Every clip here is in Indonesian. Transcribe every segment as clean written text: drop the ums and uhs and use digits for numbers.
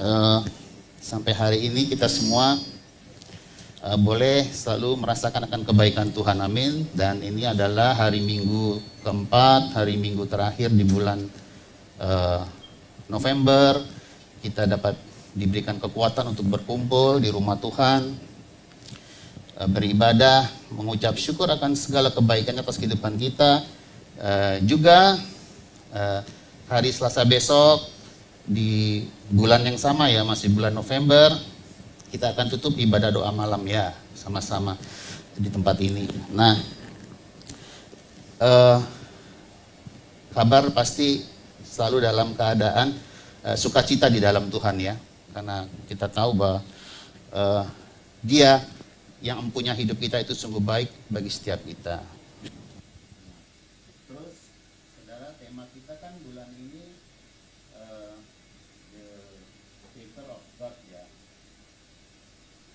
uh, sampai hari ini kita semua boleh selalu merasakan akan kebaikan Tuhan, amin. Dan ini adalah hari Minggu keempat, hari Minggu terakhir di bulan November. Kita dapat diberikan kekuatan untuk berkumpul di rumah Tuhan, beribadah, mengucap syukur akan segala kebaikan atas kehidupan kita. Juga hari Selasa besok di bulan yang sama ya, masih bulan November, kita akan tutup ibadah doa malam ya, sama-sama di tempat ini. Nah, kabar pasti selalu dalam keadaan sukacita di dalam Tuhan ya, karena kita tahu bahwa Dia yang mempunyai hidup kita itu sungguh baik bagi setiap kita. Terus, saudara, tema kita kan bulan ini the favor of God ya,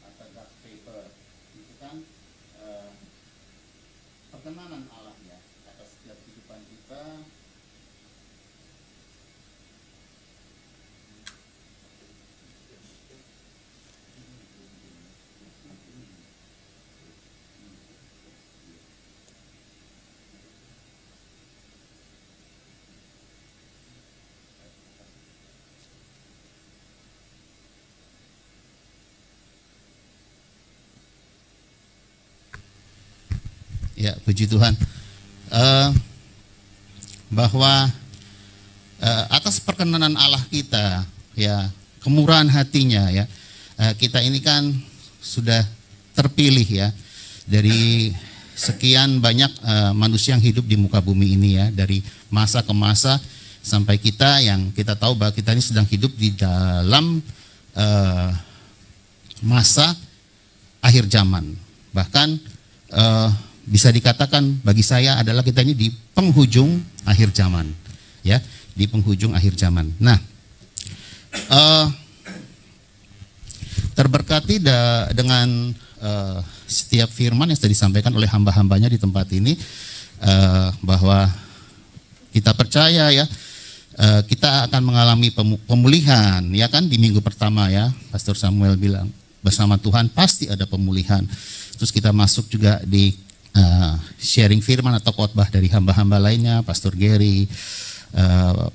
atau God's favor. Itu kan perkenanan Allah ya atas setiap kehidupan kita. Ya, puji Tuhan, bahwa atas perkenanan Allah kita, ya, kemurahan hatinya, ya, kita ini kan sudah terpilih ya dari sekian banyak manusia yang hidup di muka bumi ini ya, dari masa ke masa sampai kita yang kita tahu bahwa kita ini sedang hidup di dalam masa akhir zaman. Bahkan bisa dikatakan bagi saya adalah kita ini di penghujung akhir zaman, ya, di penghujung akhir zaman. Nah, terberkati dengan setiap firman yang sudah disampaikan oleh hamba-hambanya di tempat ini, bahwa kita percaya ya, kita akan mengalami pemulihan, ya kan, di minggu pertama ya, Pastor Samuel bilang bersama Tuhan pasti ada pemulihan. Terus kita masuk juga di sharing firman atau khotbah dari hamba-hamba lainnya, Pastor Gary,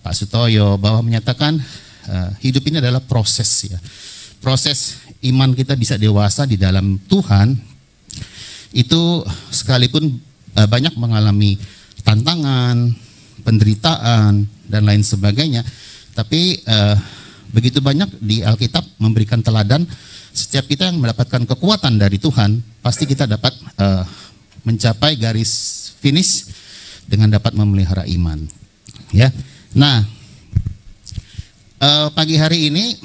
Pak Sutoyo, bahwa menyatakan hidup ini adalah proses ya. Proses iman kita bisa dewasa di dalam Tuhan itu sekalipun banyak mengalami tantangan, penderitaan dan lain sebagainya, tapi begitu banyak di Alkitab memberikan teladan. Setiap kita yang mendapatkan kekuatan dari Tuhan, pasti kita dapat mencapai garis finish dengan dapat memelihara iman. Ya, nah, pagi hari ini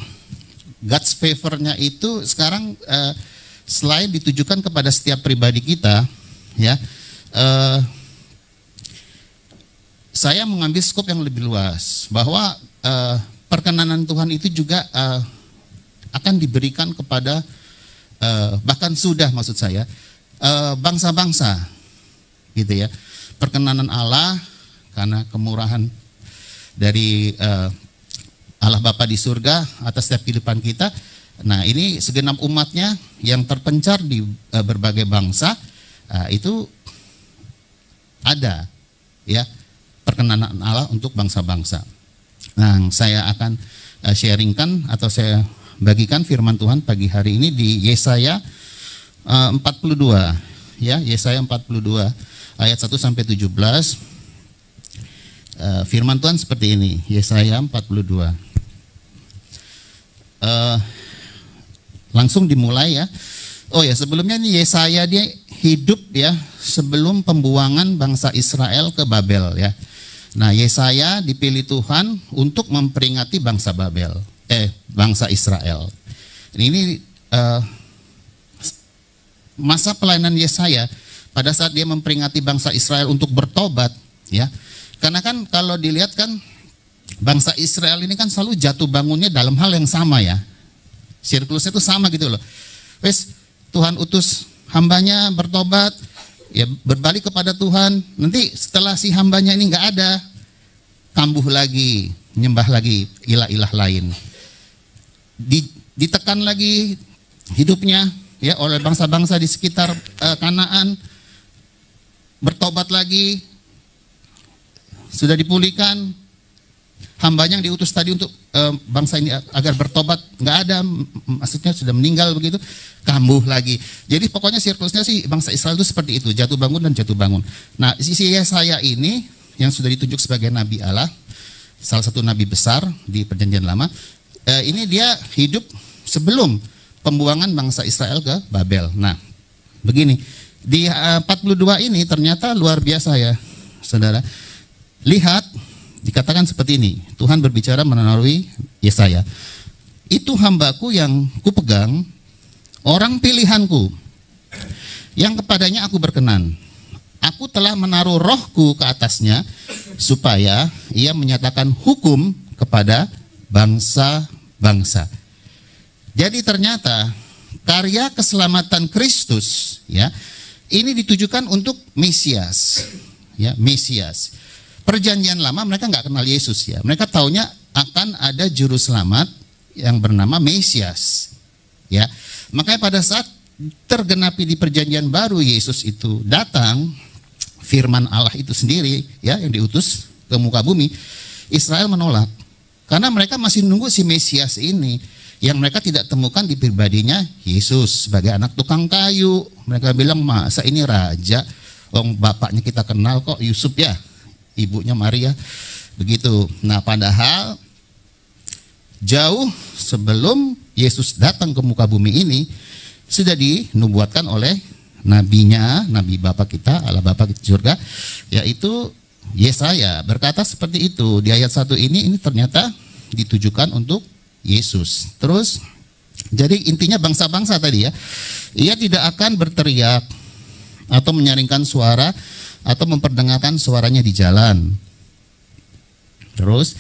God's favor-nya itu sekarang selain ditujukan kepada setiap pribadi kita, ya, saya mengambil skop yang lebih luas bahwa perkenanan Tuhan itu juga akan diberikan kepada bahkan sudah, maksud saya, bangsa-bangsa gitu ya. Perkenanan Allah karena kemurahan dari Allah Bapa di surga atas setiap kehidupan kita. Nah, ini segenap umatnya yang terpencar di berbagai bangsa, itu ada ya perkenanan Allah untuk bangsa-bangsa. Nah, saya akan sharingkan atau saya bagikan firman Tuhan pagi hari ini di Yesaya 42 ya, Yesaya 42 ayat 1 sampai 17. Firman Tuhan seperti ini, Yesaya 42. Langsung dimulai ya. Oh ya, sebelumnya ini Yesaya dia hidup ya sebelum pembuangan bangsa Israel ke Babel ya. Nah, Yesaya dipilih Tuhan untuk memperingati bangsa bangsa Israel. Ini masa pelayanan Yesaya pada saat dia memperingati bangsa Israel untuk bertobat ya. Karena kan kalau dilihat kan bangsa Israel ini kan selalu jatuh bangunnya dalam hal yang sama ya. Siklusnya itu sama gitu loh. Wes Tuhan utus hambanya bertobat, ya berbalik kepada Tuhan. Nanti setelah si hambanya ini nggak ada, kambuh lagi, nyembah lagi ilah-ilah lain. ditekan lagi hidupnya ya oleh bangsa-bangsa di sekitar Kanaan, bertobat lagi, sudah dipulihkan. Hambanya yang diutus tadi untuk bangsa ini agar bertobat nggak ada, maksudnya sudah meninggal begitu, kambuh lasi. Jadi pokoknya siklusnya sih bangsa Israel itu seperti itu, jatuh bangun dan jatuh bangun. Nah, sisi saya ini yang sudah ditunjuk sebagai nabi Allah, salah satu nabi besar di Perjanjian Lama, ini dia hidup sebelum pembuangan bangsa Israel ke Babel. Nah, begini, di 42 ini ternyata luar biasa ya, saudara. Lihat, dikatakan seperti ini, Tuhan berbicara melalui Yesaya. Itu hambaku yang kupegang, orang pilihanku, yang kepadanya aku berkenan. Aku telah menaruh rohku ke atasnya, supaya ia menyatakan hukum kepada bangsa-bangsa. Jadi ternyata karya keselamatan Kristus ya, ini ditujukan untuk Mesias. Ya, Mesias. Perjanjian Lama mereka nggak kenal Yesus ya. Mereka taunya akan ada juru selamat yang bernama Mesias. Ya. Makanya pada saat tergenapi di Perjanjian Baru Yesus itu datang, firman Allah itu sendiri ya yang diutus ke muka bumi, Israel menolak. Karena mereka masih nunggu si Mesias ini yang mereka tidak temukan di pribadinya Yesus sebagai anak tukang kayu. Mereka bilang, masa ini raja? Bapaknya kita kenal kok, Yusuf ya, ibunya Maria, begitu. Nah, padahal jauh sebelum Yesus datang ke muka bumi ini sudah dinubuatkan oleh nabinya, nabi Bapa kita, Allah Bapa kita di surga, yaitu Yesaya berkata seperti itu. Di ayat 1 ini ternyata ditujukan untuk Yesus. Terus, jadi intinya bangsa-bangsa tadi ya, ia tidak akan berteriak atau menyaringkan suara atau memperdengarkan suaranya di jalan. Terus,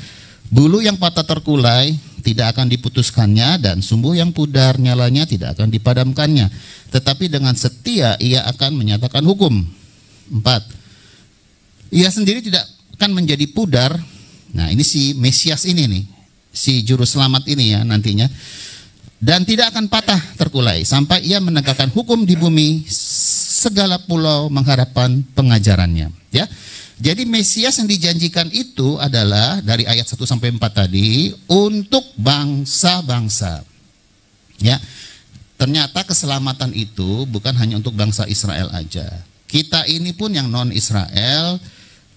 bulu yang patah terkulai tidak akan diputuskannya, dan sumbu yang pudar nyalanya tidak akan dipadamkannya. Tetapi dengan setia ia akan menyatakan hukum. 4. Ia sendiri tidak akan menjadi pudar. Nah, ini si Mesias ini nih, si juru selamat ini ya nantinya. Dan tidak akan patah terkulai sampai ia menegakkan hukum di bumi, segala pulau mengharapkan pengajarannya. Ya. Jadi Mesias yang dijanjikan itu adalah dari ayat 1 sampai 4 tadi untuk bangsa-bangsa. Ya. Ternyata keselamatan itu bukan hanya untuk bangsa Israel aja. Kita ini pun yang non-Israel,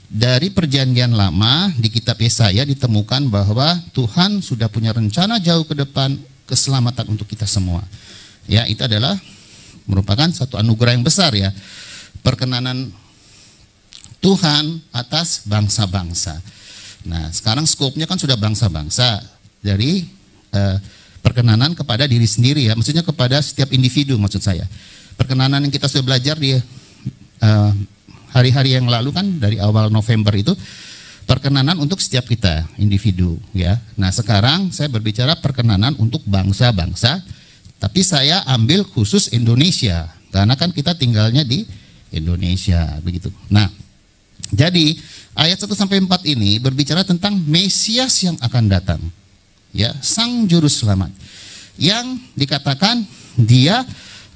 dari Perjanjian Lama di kitab Yesaya ditemukan bahwa Tuhan sudah punya rencana jauh ke depan keselamatan untuk kita semua. Ya, itu adalah merupakan satu anugerah yang besar ya. Perkenanan Tuhan atas bangsa-bangsa. Nah, sekarang skopnya kan sudah bangsa-bangsa, dari perkenanan kepada diri sendiri ya, maksudnya kepada setiap individu maksud saya. Perkenanan yang kita sudah belajar di hari-hari yang lalu kan, dari awal November itu, perkenanan untuk setiap kita individu ya. Nah, sekarang saya berbicara perkenanan untuk bangsa-bangsa, tapi saya ambil khusus Indonesia karena kan kita tinggalnya di Indonesia begitu. Nah, jadi ayat 1 sampai 4 ini berbicara tentang Mesias yang akan datang. Ya, sang juru selamat. Yang dikatakan dia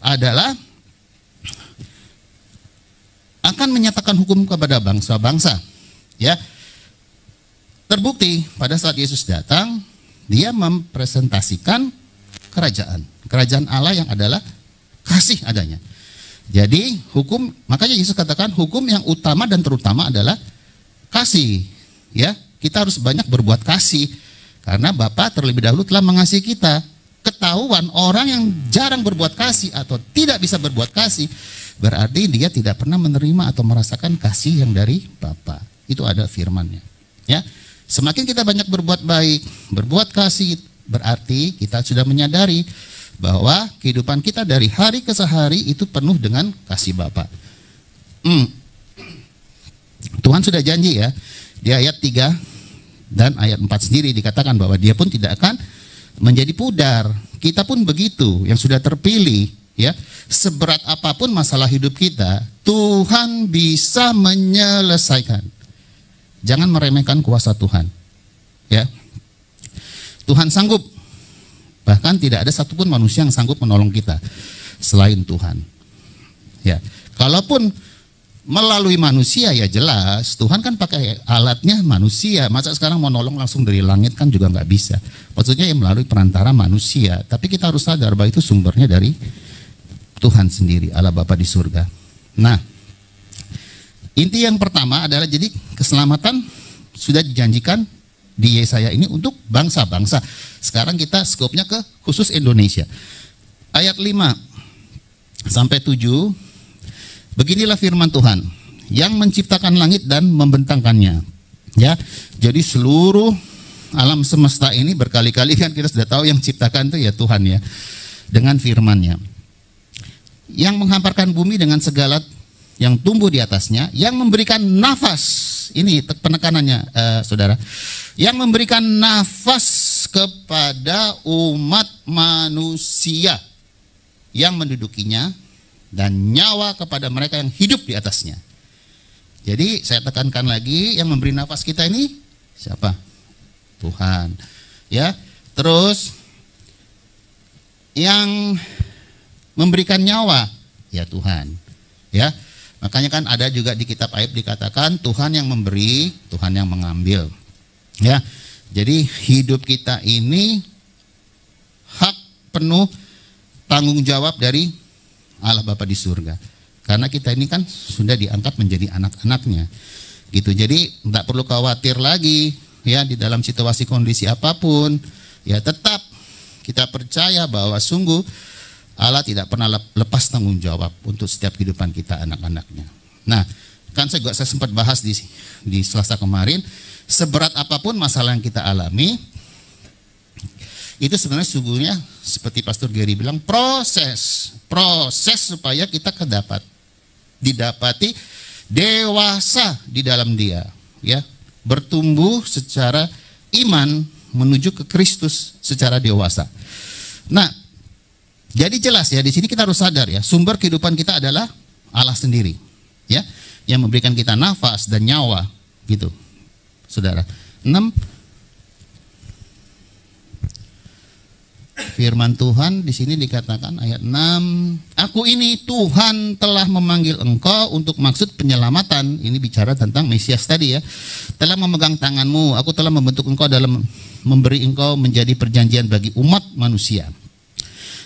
adalah akan menyatakan hukum kepada bangsa-bangsa. Ya. Terbukti pada saat Yesus datang, dia mempresentasikan kerajaan Allah yang adalah kasih adanya. Jadi hukum, makanya Yesus katakan hukum yang utama dan terutama adalah kasih. Ya, kita harus banyak berbuat kasih karena Bapa terlebih dahulu telah mengasihi kita. Ketahuan orang yang jarang berbuat kasih atau tidak bisa berbuat kasih, berarti dia tidak pernah menerima atau merasakan kasih yang dari Bapa. Itu ada firman-Nya. Ya, semakin kita banyak berbuat baik, berbuat kasih, berarti kita sudah menyadari bahwa kehidupan kita dari hari ke hari itu penuh dengan kasih Bapa. Tuhan sudah janji ya, di ayat 3 dan ayat 4 sendiri dikatakan bahwa dia pun tidak akan menjadi pudar. Kita pun begitu, yang sudah terpilih ya. Seberat apapun masalah hidup kita, Tuhan bisa menyelesaikan. Jangan meremehkan kuasa Tuhan. Ya. Tuhan sanggup Bahkan tidak ada satupun manusia yang sanggup menolong kita selain Tuhan. Ya, kalaupun melalui manusia ya jelas, Tuhan kan pakai alatnya manusia. Masa sekarang mau nolong langsung dari langit kan juga nggak bisa. Maksudnya ya melalui perantara manusia. Tapi kita harus sadar bahwa itu sumbernya dari Tuhan sendiri, Allah Bapa di surga. Nah, inti yang pertama adalah jadi keselamatan sudah dijanjikan di Yesaya ini untuk bangsa-bangsa. Sekarang kita skopnya ke khusus Indonesia. Ayat 5 sampai 7, beginilah firman Tuhan yang menciptakan langit dan membentangkannya. Ya, jadi seluruh alam semesta ini berkali-kali kan kita sudah tahu yang ciptakan itu ya Tuhan ya, dengan firman-Nya. Yang menghamparkan bumi dengan segala yang tumbuh di atasnya, yang memberikan nafas, ini penekanannya saudara, yang memberikan nafas kepada umat manusia yang mendudukinya, dan nyawa kepada mereka yang hidup di atasnya. Jadi saya tekankan lagi, yang memberi nafas kita ini siapa? Tuhan. Ya, terus yang memberikan nyawa ya Tuhan. Ya, makanya kan ada juga di kitab Ayub dikatakan Tuhan yang memberi, Tuhan yang mengambil. Ya, jadi hidup kita ini hak penuh tanggung jawab dari Allah Bapa di surga. Karena kita ini kan sudah diangkat menjadi anak-anaknya. Gitu. Jadi tidak perlu khawatir lagi ya di dalam situasi kondisi apapun. Ya tetap kita percaya bahwa sungguh Allah tidak pernah lepas tanggung jawab untuk setiap kehidupan kita anak-anaknya. Nah, kan saya sempat bahas di Selasa kemarin, seberat apapun masalah yang kita alami, itu sebenarnya sungguhnya seperti Pastor Gary bilang proses supaya kita didapati dewasa di dalam Dia, ya, bertumbuh secara iman menuju ke Kristus secara dewasa. Nah, jadi jelas ya di sini kita harus sadar ya, sumber kehidupan kita adalah Allah sendiri, ya, yang memberikan kita nafas dan nyawa, gitu, saudara. 6. Firman Tuhan di sini dikatakan ayat 6, Aku ini Tuhan telah memanggil engkau untuk maksud penyelamatan. Ini bicara tentang Mesias tadi ya. Telah memegang tanganmu, aku telah membentuk engkau dalam memberi engkau menjadi perjanjian bagi umat manusia,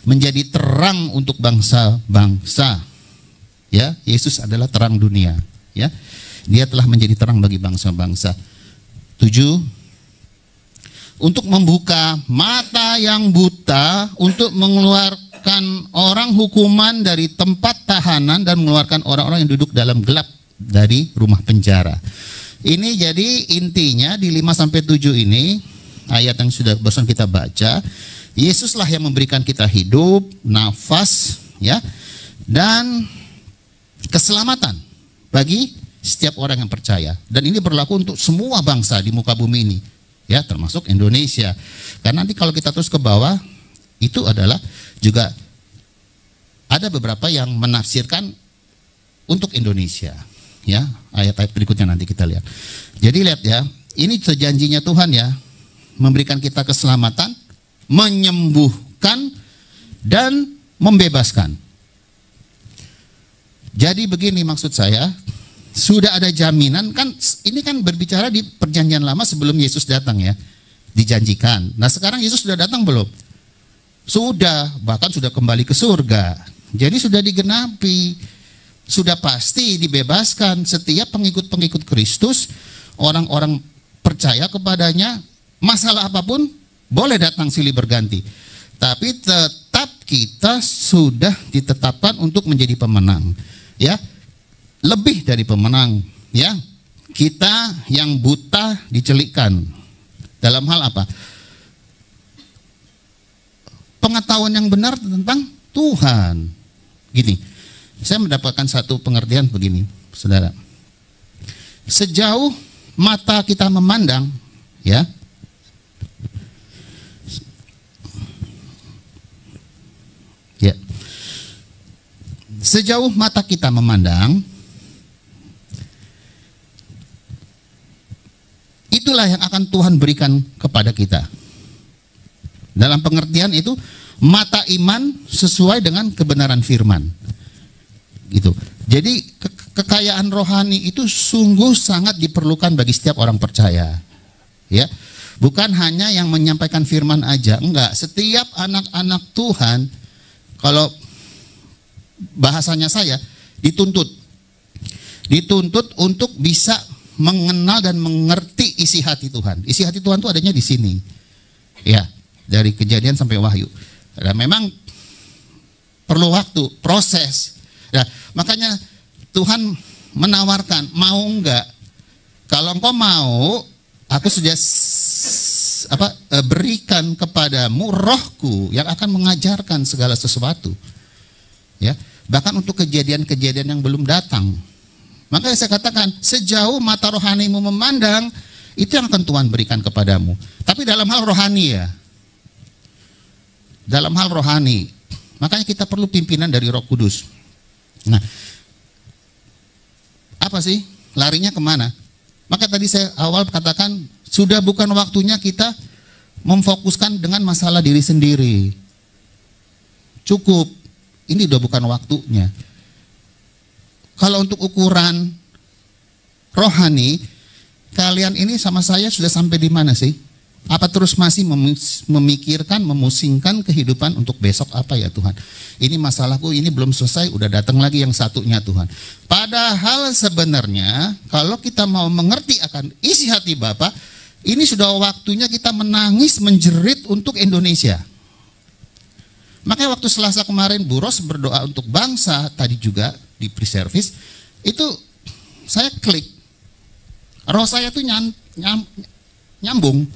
menjadi terang untuk bangsa-bangsa. Ya, Yesus adalah terang dunia, ya. Dia telah menjadi terang bagi bangsa-bangsa. 7, untuk membuka mata yang buta, untuk mengeluarkan orang hukuman dari tempat tahanan dan mengeluarkan orang-orang yang duduk dalam gelap dari rumah penjara. Ini jadi intinya di 5 sampai 7 ini ayat yang sudah barusan kita baca. Yesuslah yang memberikan kita hidup, nafas, ya, dan keselamatan bagi setiap orang yang percaya. Dan ini berlaku untuk semua bangsa di muka bumi ini, ya, termasuk Indonesia. Karena nanti kalau kita terus ke bawah, itu adalah juga ada beberapa yang menafsirkan untuk Indonesia, ya. Ayat-ayat berikutnya nanti kita lihat. Jadi lihat ya, ini sejanjinya Tuhan ya, memberikan kita keselamatan, menyembuhkan, dan membebaskan. Jadi begini maksud saya, sudah ada jaminan kan, ini kan berbicara di perjanjian lama sebelum Yesus datang ya, dijanjikan. Nah sekarang Yesus sudah datang belum? Sudah, bahkan sudah kembali ke surga. Jadi sudah digenapi, sudah pasti dibebaskan. Setiap pengikut-pengikut Kristus, orang-orang percaya kepadanya, masalah apapun boleh datang silih berganti. Tapi tetap kita sudah ditetapkan untuk menjadi pemenang, ya. Lebih dari pemenang, ya. Kita yang buta dicelikkan. Dalam hal apa? Pengetahuan yang benar tentang Tuhan. Gini, saya mendapatkan satu pengertian begini, saudara. Sejauh mata kita memandang, ya, sejauh mata kita memandang, itulah yang akan Tuhan berikan kepada kita. Dalam pengertian itu mata iman sesuai dengan kebenaran firman. Gitu. Jadi kekayaan rohani itu sungguh sangat diperlukan bagi setiap orang percaya. Ya. Bukan hanya yang menyampaikan firman aja, enggak. Setiap anak-anak Tuhan, kalau bahasanya saya, dituntut untuk bisa mengenal dan mengerti isi hati Tuhan. Isi hati Tuhan itu adanya di sini. Ya, dari Kejadian sampai Wahyu. Dan memang perlu waktu, proses. Nah, makanya Tuhan menawarkan, mau enggak? Kalau engkau mau, aku sudah berikan kepadamu rohku yang akan mengajarkan segala sesuatu. Ya, bahkan untuk kejadian-kejadian yang belum datang. Makanya saya katakan, sejauh mata rohanimu memandang, itu yang akan Tuhan berikan kepadamu. Tapi dalam hal rohani ya. Dalam hal rohani. Makanya kita perlu pimpinan dari Roh Kudus. Nah, apa sih? Larinya kemana? Maka tadi saya awal katakan, sudah bukan waktunya kita memfokuskan dengan masalah diri sendiri. Cukup. Ini udah bukan waktunya. Kalau untuk ukuran rohani, kalian ini sama saya sudah sampai di mana sih? Apa terus masih memikirkan, memusingkan kehidupan untuk besok apa ya Tuhan? Ini masalahku, ini belum selesai, udah datang lagi yang satunya Tuhan. Padahal sebenarnya kalau kita mau mengerti akan isi hati Bapa, ini sudah waktunya kita menangis menjerit untuk Indonesia. Makanya waktu Selasa kemarin Bu Ros berdoa untuk bangsa, tadi juga di pre-service, itu saya klik. Roh saya tuh nyambung.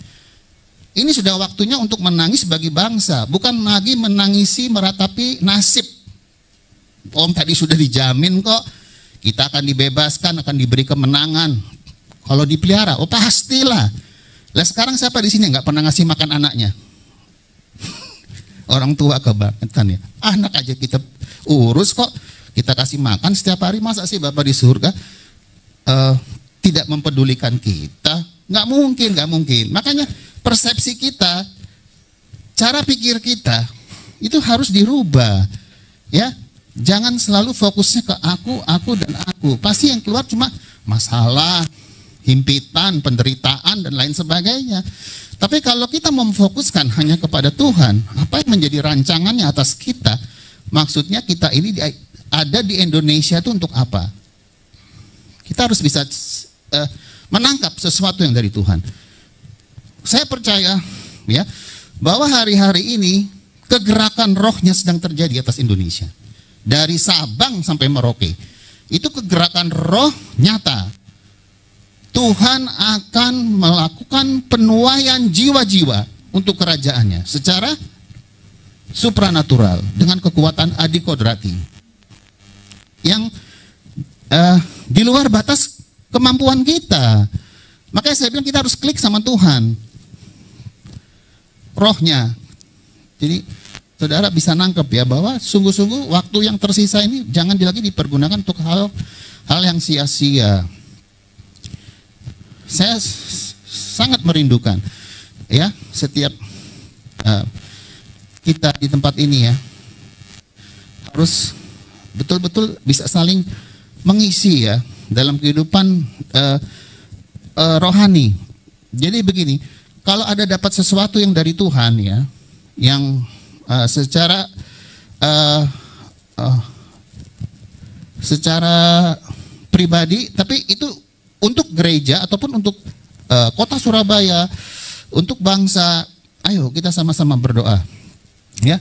Ini sudah waktunya untuk menangis bagi bangsa, bukan lagi menangisi meratapi nasib. Om tadi sudah dijamin kok, kita akan dibebaskan, akan diberi kemenangan. Kalau dipelihara, oh pastilah. Lah sekarang siapa di sini nggak pernah ngasih makan anaknya? Orang tua kebangetan ya. Anak aja kita urus kok, kita kasih makan setiap hari. Masa sih Bapak di surga tidak mempedulikan kita? Nggak mungkin. Makanya persepsi kita, cara pikir kita itu harus dirubah, ya. Jangan selalu fokusnya ke aku dan aku. Pasti yang keluar cuma masalah, himpitan, penderitaan dan lain sebagainya. Tapi kalau kita memfokuskan hanya kepada Tuhan, apa yang menjadi rancangannya atas kita, maksudnya kita ini ada di Indonesia itu untuk apa? Kita harus bisa menangkap sesuatu yang dari Tuhan. Saya percaya ya bahwa hari-hari ini kegerakan rohnya sedang terjadi atas Indonesia. Dari Sabang sampai Merauke. Itu kegerakan roh nyata. Tuhan akan melakukan penuaian jiwa-jiwa untuk kerajaannya secara supranatural dengan kekuatan adikodrati yang di luar batas kemampuan kita. Makanya saya bilang kita harus klik sama Tuhan, rohnya. Jadi saudara bisa nangkep ya bahwa sungguh-sungguh waktu yang tersisa ini jangan lagi dipergunakan untuk hal yang sia-sia. Saya sangat merindukan ya setiap kita di tempat ini ya harus betul-betul bisa saling mengisi ya dalam kehidupan rohani. Jadi begini, kalau ada dapat sesuatu yang dari Tuhan ya, yang secara pribadi, tapi itu untuk gereja ataupun untuk kota Surabaya, untuk bangsa, ayo kita sama-sama berdoa, ya.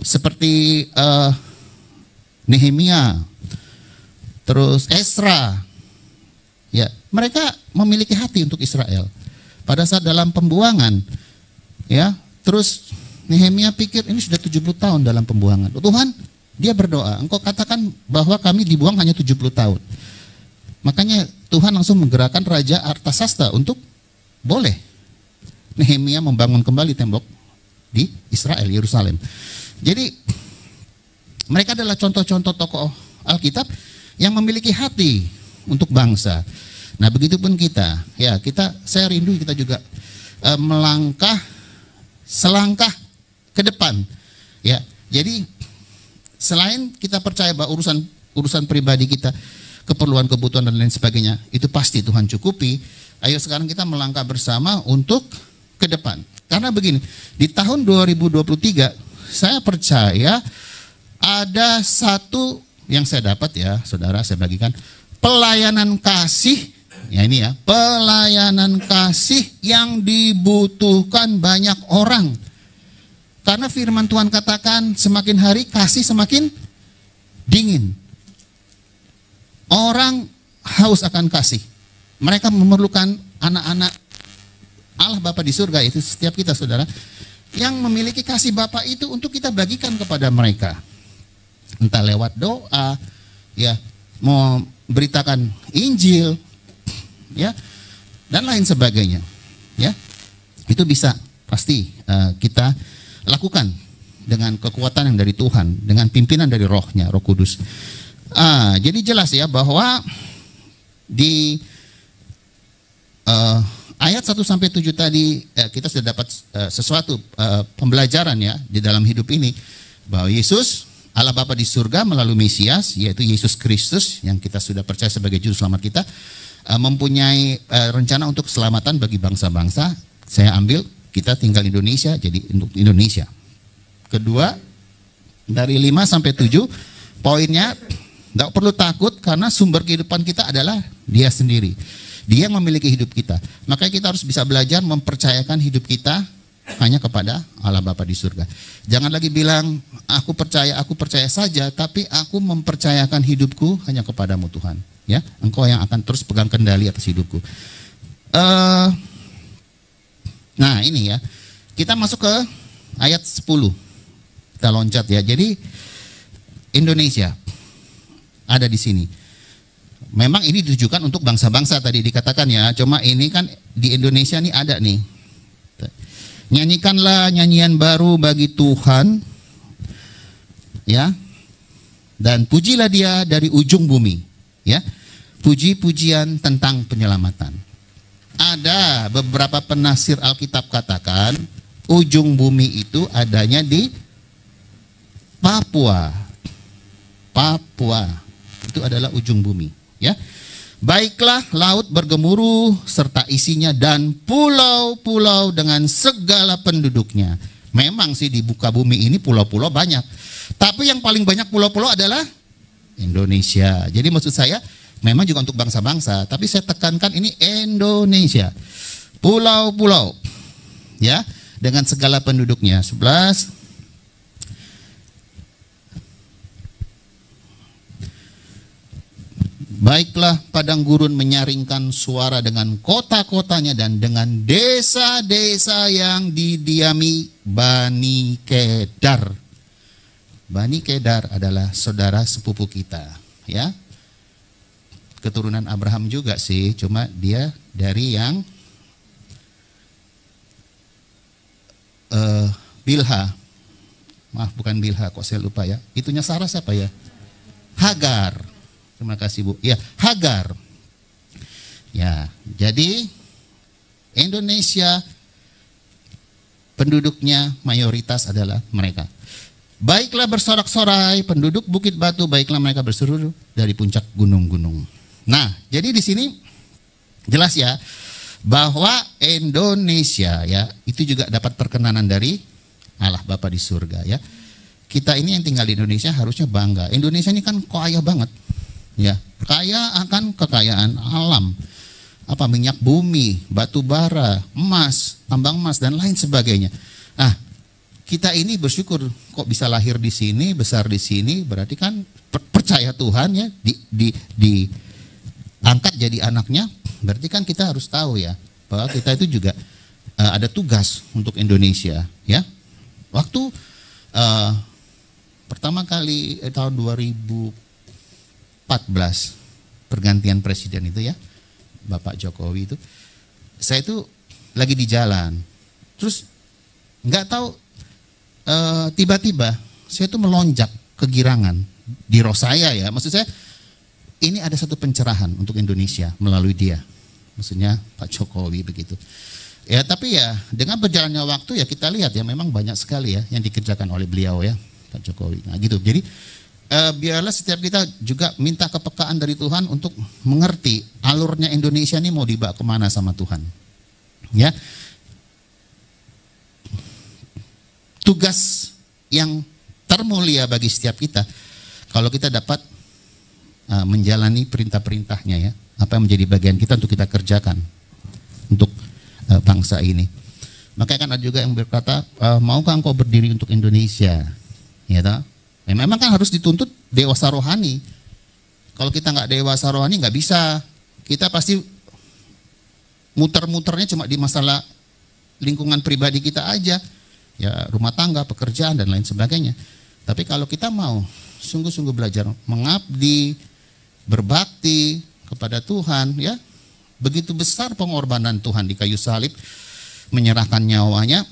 Seperti Nehemia, terus Esra, ya, mereka memiliki hati untuk Israel. Pada saat dalam pembuangan, ya, terus Nehemia pikir ini sudah 70 tahun dalam pembuangan. Tuhan, dia berdoa, engkau katakan bahwa kami dibuang hanya 70 tahun. Makanya Tuhan langsung menggerakkan Raja Artasasta untuk boleh Nehemia membangun kembali tembok di Israel, Yerusalem. Jadi mereka adalah contoh-contoh tokoh Alkitab yang memiliki hati untuk bangsa. Nah, begitupun kita, ya saya rindu kita juga melangkah selangkah ke depan. Ya, jadi selain kita percaya bahwa urusan pribadi kita, keperluan, kebutuhan dan lain sebagainya, itu pasti Tuhan cukupi. Ayo sekarang kita melangkah bersama untuk ke depan. Karena begini, di tahun 2023 saya percaya ada satu yang saya dapat ya, saudara, saya bagikan pelayanan kasih. Ya ini ya, pelayanan kasih yang dibutuhkan banyak orang. Karena firman Tuhan katakan semakin hari kasih semakin dingin. Orang haus akan kasih. Mereka memerlukan anak-anak Allah Bapa di surga, itu setiap kita, saudara, yang memiliki kasih Bapa itu untuk kita bagikan kepada mereka. Entah lewat doa, ya, mau beritakan Injil, ya, dan lain sebagainya, ya, itu bisa pasti kita lakukan dengan kekuatan yang dari Tuhan, dengan pimpinan dari Roh-Nya, Roh Kudus. Jadi jelas ya bahwa di ayat 1-7 tadi kita sudah dapat sesuatu pembelajaran ya di dalam hidup ini, bahwa Yesus Allah Bapa di surga melalui Mesias, yaitu Yesus Kristus yang kita sudah percaya sebagai juru selamat kita, mempunyai rencana untuk keselamatan bagi bangsa-bangsa. Saya ambil kita tinggal di Indonesia, jadi untuk Indonesia. Kedua, dari 5-7 poinnya, tidak perlu takut karena sumber kehidupan kita adalah Dia sendiri. Dia yang memiliki hidup kita. Makanya kita harus bisa belajar mempercayakan hidup kita hanya kepada Allah Bapa di surga. Jangan lagi bilang aku percaya saja, tapi aku mempercayakan hidupku hanya kepadamu Tuhan. Ya, Engkau yang akan terus pegang kendali atas hidupku. Nah ini ya, kita masuk ke ayat 10. Kita loncat ya. Jadi Indonesia ada di sini. Memang ini ditujukan untuk bangsa-bangsa tadi dikatakan ya. Cuma ini kan di Indonesia nih ada nih. Nyanyikanlah nyanyian baru bagi Tuhan, ya, dan pujilah Dia dari ujung bumi, ya. Puji-pujian tentang penyelamatan. Ada beberapa penafsir Alkitab katakan ujung bumi itu adanya di Papua. Papua itu adalah ujung bumi, ya. Baiklah laut bergemuruh serta isinya dan pulau-pulau dengan segala penduduknya. Memang sih di muka bumi ini pulau-pulau banyak, tapi yang paling banyak pulau-pulau adalah Indonesia. Jadi maksud saya memang juga untuk bangsa-bangsa, tapi saya tekankan ini Indonesia. Pulau-pulau, ya, dengan segala penduduknya. 11. Baiklah padang gurun menyaringkan suara dengan kota-kotanya dan dengan desa-desa yang didiami Bani Kedar. Bani Kedar adalah saudara sepupu kita, ya. Keturunan Abraham juga sih, cuma dia dari yang Bilha. Maaf, bukan Bilha, kok saya lupa ya. Itunya Sarah siapa ya? Hagar. Terima kasih Bu. Ya, Hagar. Ya, jadi Indonesia penduduknya mayoritas adalah mereka. Baiklah bersorak-sorai penduduk Bukit Batu, baiklah mereka berseru dari puncak gunung-gunung. Nah, jadi di sini jelas ya bahwa Indonesia ya itu juga dapat perkenanan dari Allah Bapa di surga ya. Kita ini yang tinggal di Indonesia harusnya bangga. Indonesia ini kan kaya banget. Ya, kaya akan kekayaan alam, apa minyak bumi, batu bara, emas, tambang emas dan lain sebagainya. Nah, kita ini bersyukur kok bisa lahir di sini, besar di sini, berarti kan percaya Tuhan ya, diangkat jadi anaknya, berarti kan kita harus tahu ya bahwa kita itu juga ada tugas untuk Indonesia ya. Waktu pertama kali tahun 2014 pergantian presiden itu ya, Bapak Jokowi itu, saya itu lagi di jalan, terus nggak tahu tiba-tiba saya itu melonjak kegirangan di roh saya ya, maksud saya ini ada satu pencerahan untuk Indonesia melalui dia, maksudnya Pak Jokowi begitu. Ya, tapi ya dengan berjalannya waktu ya kita lihat ya memang banyak sekali ya yang dikerjakan oleh beliau ya, Pak Jokowi. Nah gitu. Jadi biarlah setiap kita juga minta kepekaan dari Tuhan untuk mengerti alurnya Indonesia ini mau dibawa kemana sama Tuhan. Ya, tugas yang termulia bagi setiap kita kalau kita dapat menjalani perintah-perintahnya ya, apa yang menjadi bagian kita untuk kita kerjakan untuk bangsa ini. Makanya kan ada juga yang berkata, maukah engkau berdiri untuk Indonesia? Ya, memang kan harus dituntut dewasa rohani. Kalau kita nggak dewasa rohani nggak bisa. Kita pasti muter-muternya cuma di masalah lingkungan pribadi kita aja, ya rumah tangga, pekerjaan dan lain sebagainya. Tapi kalau kita mau sungguh-sungguh belajar mengabdi, berbakti kepada Tuhan, ya begitu besar pengorbanan Tuhan di kayu salib, menyerahkan nyawanya,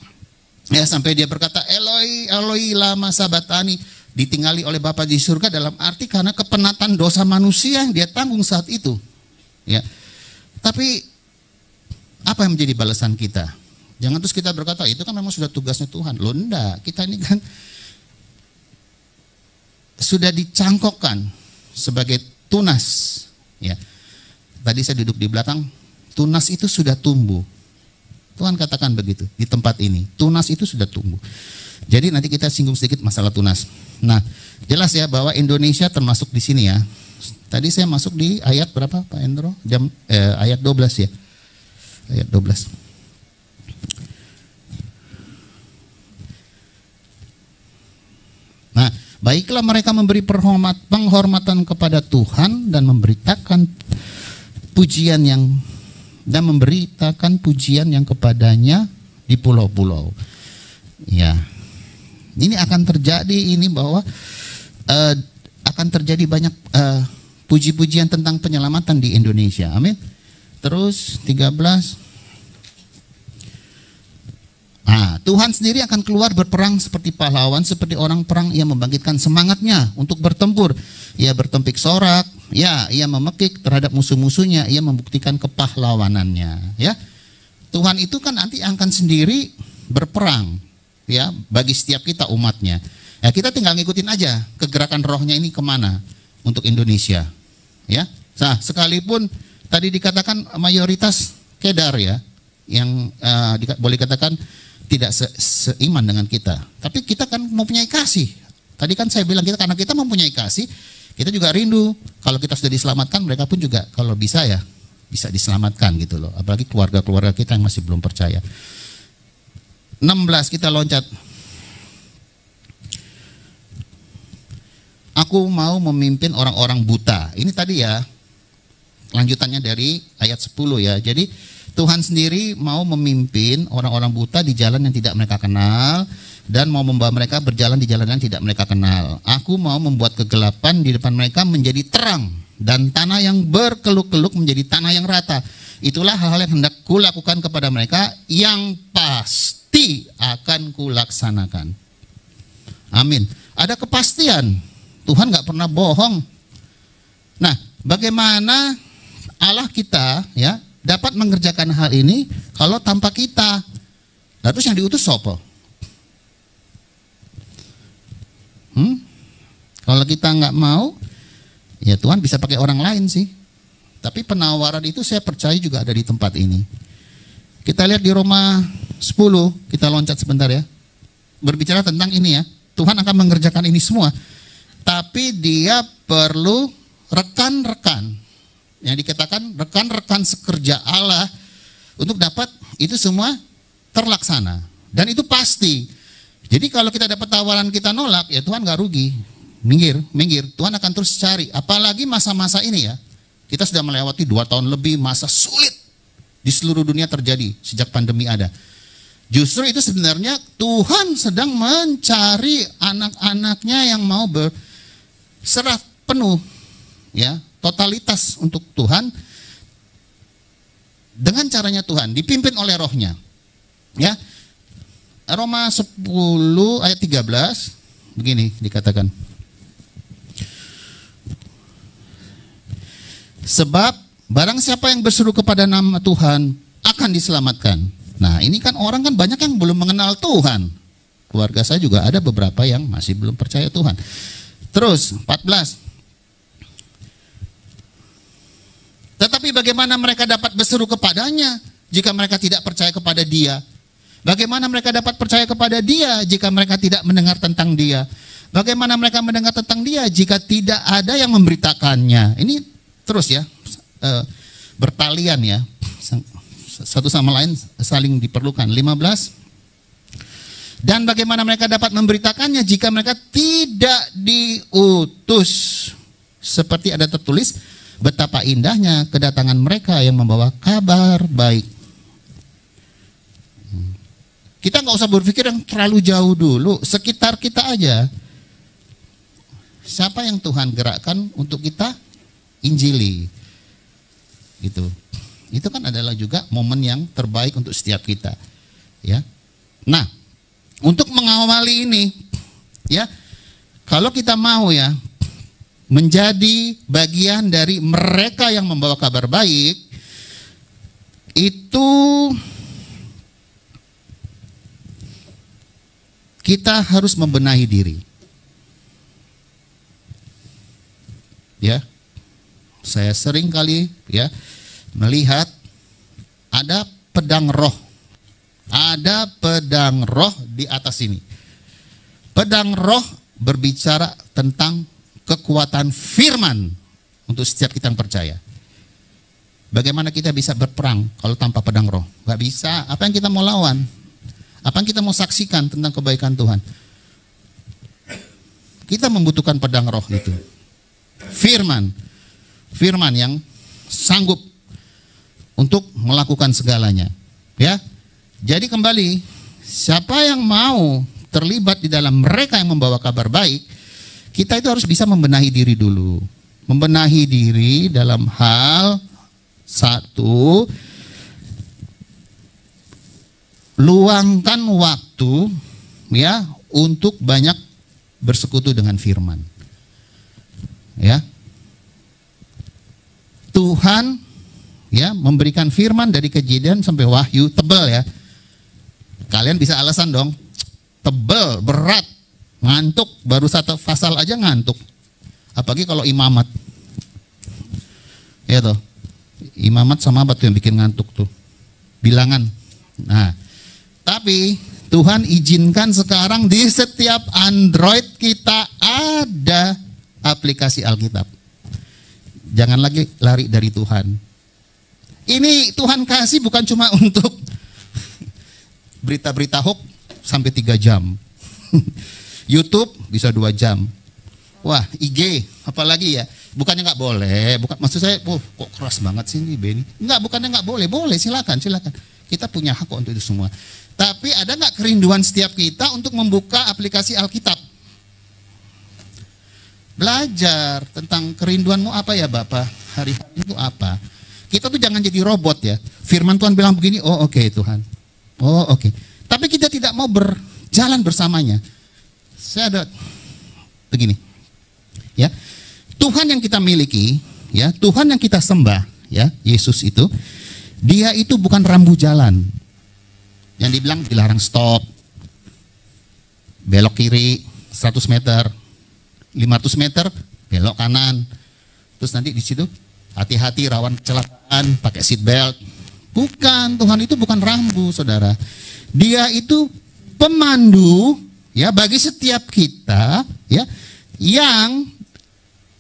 ya sampai dia berkata Eloi, Eloi lama sabatani, ditinggali oleh Bapa di surga, dalam arti karena kepenatan dosa manusia yang dia tanggung saat itu. Ya, tapi apa yang menjadi balasan kita? Jangan terus kita berkata itu kan memang sudah tugasnya Tuhan. Loh enggak, kita ini kan sudah dicangkokkan sebagai tunas. Ya, tadi saya duduk di belakang, tunas itu sudah tumbuh. Tuhan katakan begitu di tempat ini, tunas itu sudah tumbuh. Jadi nanti kita singgung sedikit masalah tunas. Nah, jelas ya bahwa Indonesia termasuk di sini ya. Tadi saya masuk di ayat berapa Pak Endro? Ayat 12 ya. Ayat 12. Nah, baiklah mereka memberi penghormatan kepada Tuhan dan memberitakan pujian yang kepadanya di pulau-pulau. Ya, ini akan terjadi ini bahwa akan terjadi banyak puji-pujian tentang penyelamatan di Indonesia. Amin. Terus 13. Tuhan sendiri akan keluar berperang seperti pahlawan, seperti orang perang. Ia membangkitkan semangatnya untuk bertempur. Ia bertempik sorak, ya, ia memekik terhadap musuh-musuhnya, ia membuktikan kepahlawanannya. Ya, Tuhan itu kan nanti akan sendiri berperang, ya, bagi setiap kita umatnya. Ya, kita tinggal ngikutin aja kegerakan rohnya ini kemana untuk Indonesia. Ya, nah sekalipun tadi dikatakan mayoritas kedar ya, yang boleh katakan tidak seiman dengan kita. Tapi kita kan mempunyai kasih. Tadi kan saya bilang kita karena kita mempunyai kasih, kita juga rindu kalau kita sudah diselamatkan, mereka pun juga kalau bisa ya bisa diselamatkan gitu loh. Apalagi keluarga-keluarga kita yang masih belum percaya. 16 kita loncat. Aku mau memimpin orang-orang buta. Ini tadi ya lanjutannya dari ayat 10 ya. Jadi Tuhan sendiri mau memimpin orang-orang buta di jalan yang tidak mereka kenal dan mau membawa mereka berjalan di jalan yang tidak mereka kenal. Aku mau membuat kegelapan di depan mereka menjadi terang dan tanah yang berkeluk-keluk menjadi tanah yang rata. Itulah hal-hal yang hendak kulakukan kepada mereka yang pasti akan kulaksanakan. Amin. Ada kepastian. Tuhan nggak pernah bohong. Nah, bagaimana Allah kita ya dapat mengerjakan hal ini kalau tanpa kita? Nah, terus yang diutus siapa? Kalau kita nggak mau, ya Tuhan bisa pakai orang lain sih. Tapi penawaran itu saya percaya juga ada di tempat ini. Kita lihat di Roma 10, kita loncat sebentar ya. Berbicara tentang ini ya, Tuhan akan mengerjakan ini semua. Tapi dia perlu rekan-rekan. Yang dikatakan rekan-rekan sekerja Allah untuk dapat itu semua terlaksana. Dan itu pasti. Jadi kalau kita dapat tawaran kita nolak, ya Tuhan gak rugi. Minggir. Tuhan akan terus cari. Apalagi masa-masa ini ya. Kita sudah melewati 2 tahun lebih masa sulit di seluruh dunia terjadi sejak pandemi ada. Justru itu sebenarnya Tuhan sedang mencari anak-anaknya yang mau berserah penuh ya. Totalitas untuk Tuhan dengan caranya Tuhan dipimpin oleh rohnya ya. Roma 10 ayat 13 begini dikatakan, sebab barang siapa yang berseru kepada nama Tuhan akan diselamatkan. Nah, ini kan orang kan banyak yang belum mengenal Tuhan. Keluarga saya juga ada beberapa yang masih belum percaya Tuhan. Terus 14. Tetapi bagaimana mereka dapat berseru kepadanya jika mereka tidak percaya kepada Dia? Bagaimana mereka dapat percaya kepada Dia jika mereka tidak mendengar tentang Dia? Bagaimana mereka mendengar tentang Dia jika tidak ada yang memberitakannya? Ini terus ya, bertalian ya, satu sama lain saling diperlukan. 15. Dan bagaimana mereka dapat memberitakannya jika mereka tidak diutus? Seperti ada tertulis, betapa indahnya kedatangan mereka yang membawa kabar baik. Kita nggak usah berpikir yang terlalu jauh dulu, sekitar kita aja. Siapa yang Tuhan gerakkan untuk kita injili? Itu kan adalah juga momen yang terbaik untuk setiap kita, ya. Nah, untuk mengawali ini, ya, kalau kita mau ya menjadi bagian dari mereka yang membawa kabar baik, itu kita harus membenahi diri. Ya, saya sering kali ya melihat ada pedang roh. Ada pedang roh di atas ini. Pedang roh berbicara tentang kekuatan firman untuk setiap kita yang percaya. Bagaimana kita bisa berperang kalau tanpa pedang roh? Gak bisa. Apa yang kita mau lawan? Apa yang kita mau saksikan tentang kebaikan Tuhan? Kita membutuhkan pedang roh itu. Firman yang sanggup untuk melakukan segalanya. Ya. Jadi kembali, siapa yang mau terlibat di dalam mereka yang membawa kabar baik, kita itu harus bisa membenahi diri dulu. Membenahi diri dalam hal satu, luangkan waktu ya untuk banyak bersekutu dengan firman. Ya. Tuhan ya memberikan firman dari Kejadian sampai Wahyu, tebal ya. Kalian bisa alasan dong, tebal, berat, ngantuk, baru satu pasal aja ngantuk. Apalagi kalau imamat. Ya toh. Imamat sama apa tuh yang bikin ngantuk tuh? Bilangan. Nah, tapi Tuhan izinkan sekarang di setiap Android kita ada aplikasi Alkitab. Jangan lagi lari dari Tuhan. Ini Tuhan kasih bukan cuma untuk berita-berita hoax sampai 3 jam. YouTube bisa 2 jam. Wah, IG apalagi ya. Bukannya nggak boleh, maksud saya, kok keras banget sih ini Benny. Bukannya nggak boleh, silakan. Kita punya hak untuk itu semua. Tapi ada nggak kerinduan setiap kita untuk membuka aplikasi Alkitab? Belajar tentang kerinduanmu apa ya Bapak? Hari-hari itu apa? Kita tuh jangan jadi robot ya. Firman Tuhan bilang begini, oh oke, Tuhan. Oh oke. Tapi kita tidak mau berjalan bersamanya. Saya ada begini. Ya. Tuhan yang kita miliki, ya, Tuhan yang kita sembah, ya, Yesus itu, Dia itu bukan rambu jalan. Yang dibilang dilarang stop, belok kiri 100 meter, 500 meter belok kanan. Terus nanti di situ hati-hati rawan kecelakaan, pakai seat belt. Bukan, Tuhan itu bukan rambu, saudara. Dia itu pemandu, ya, bagi setiap kita, ya, yang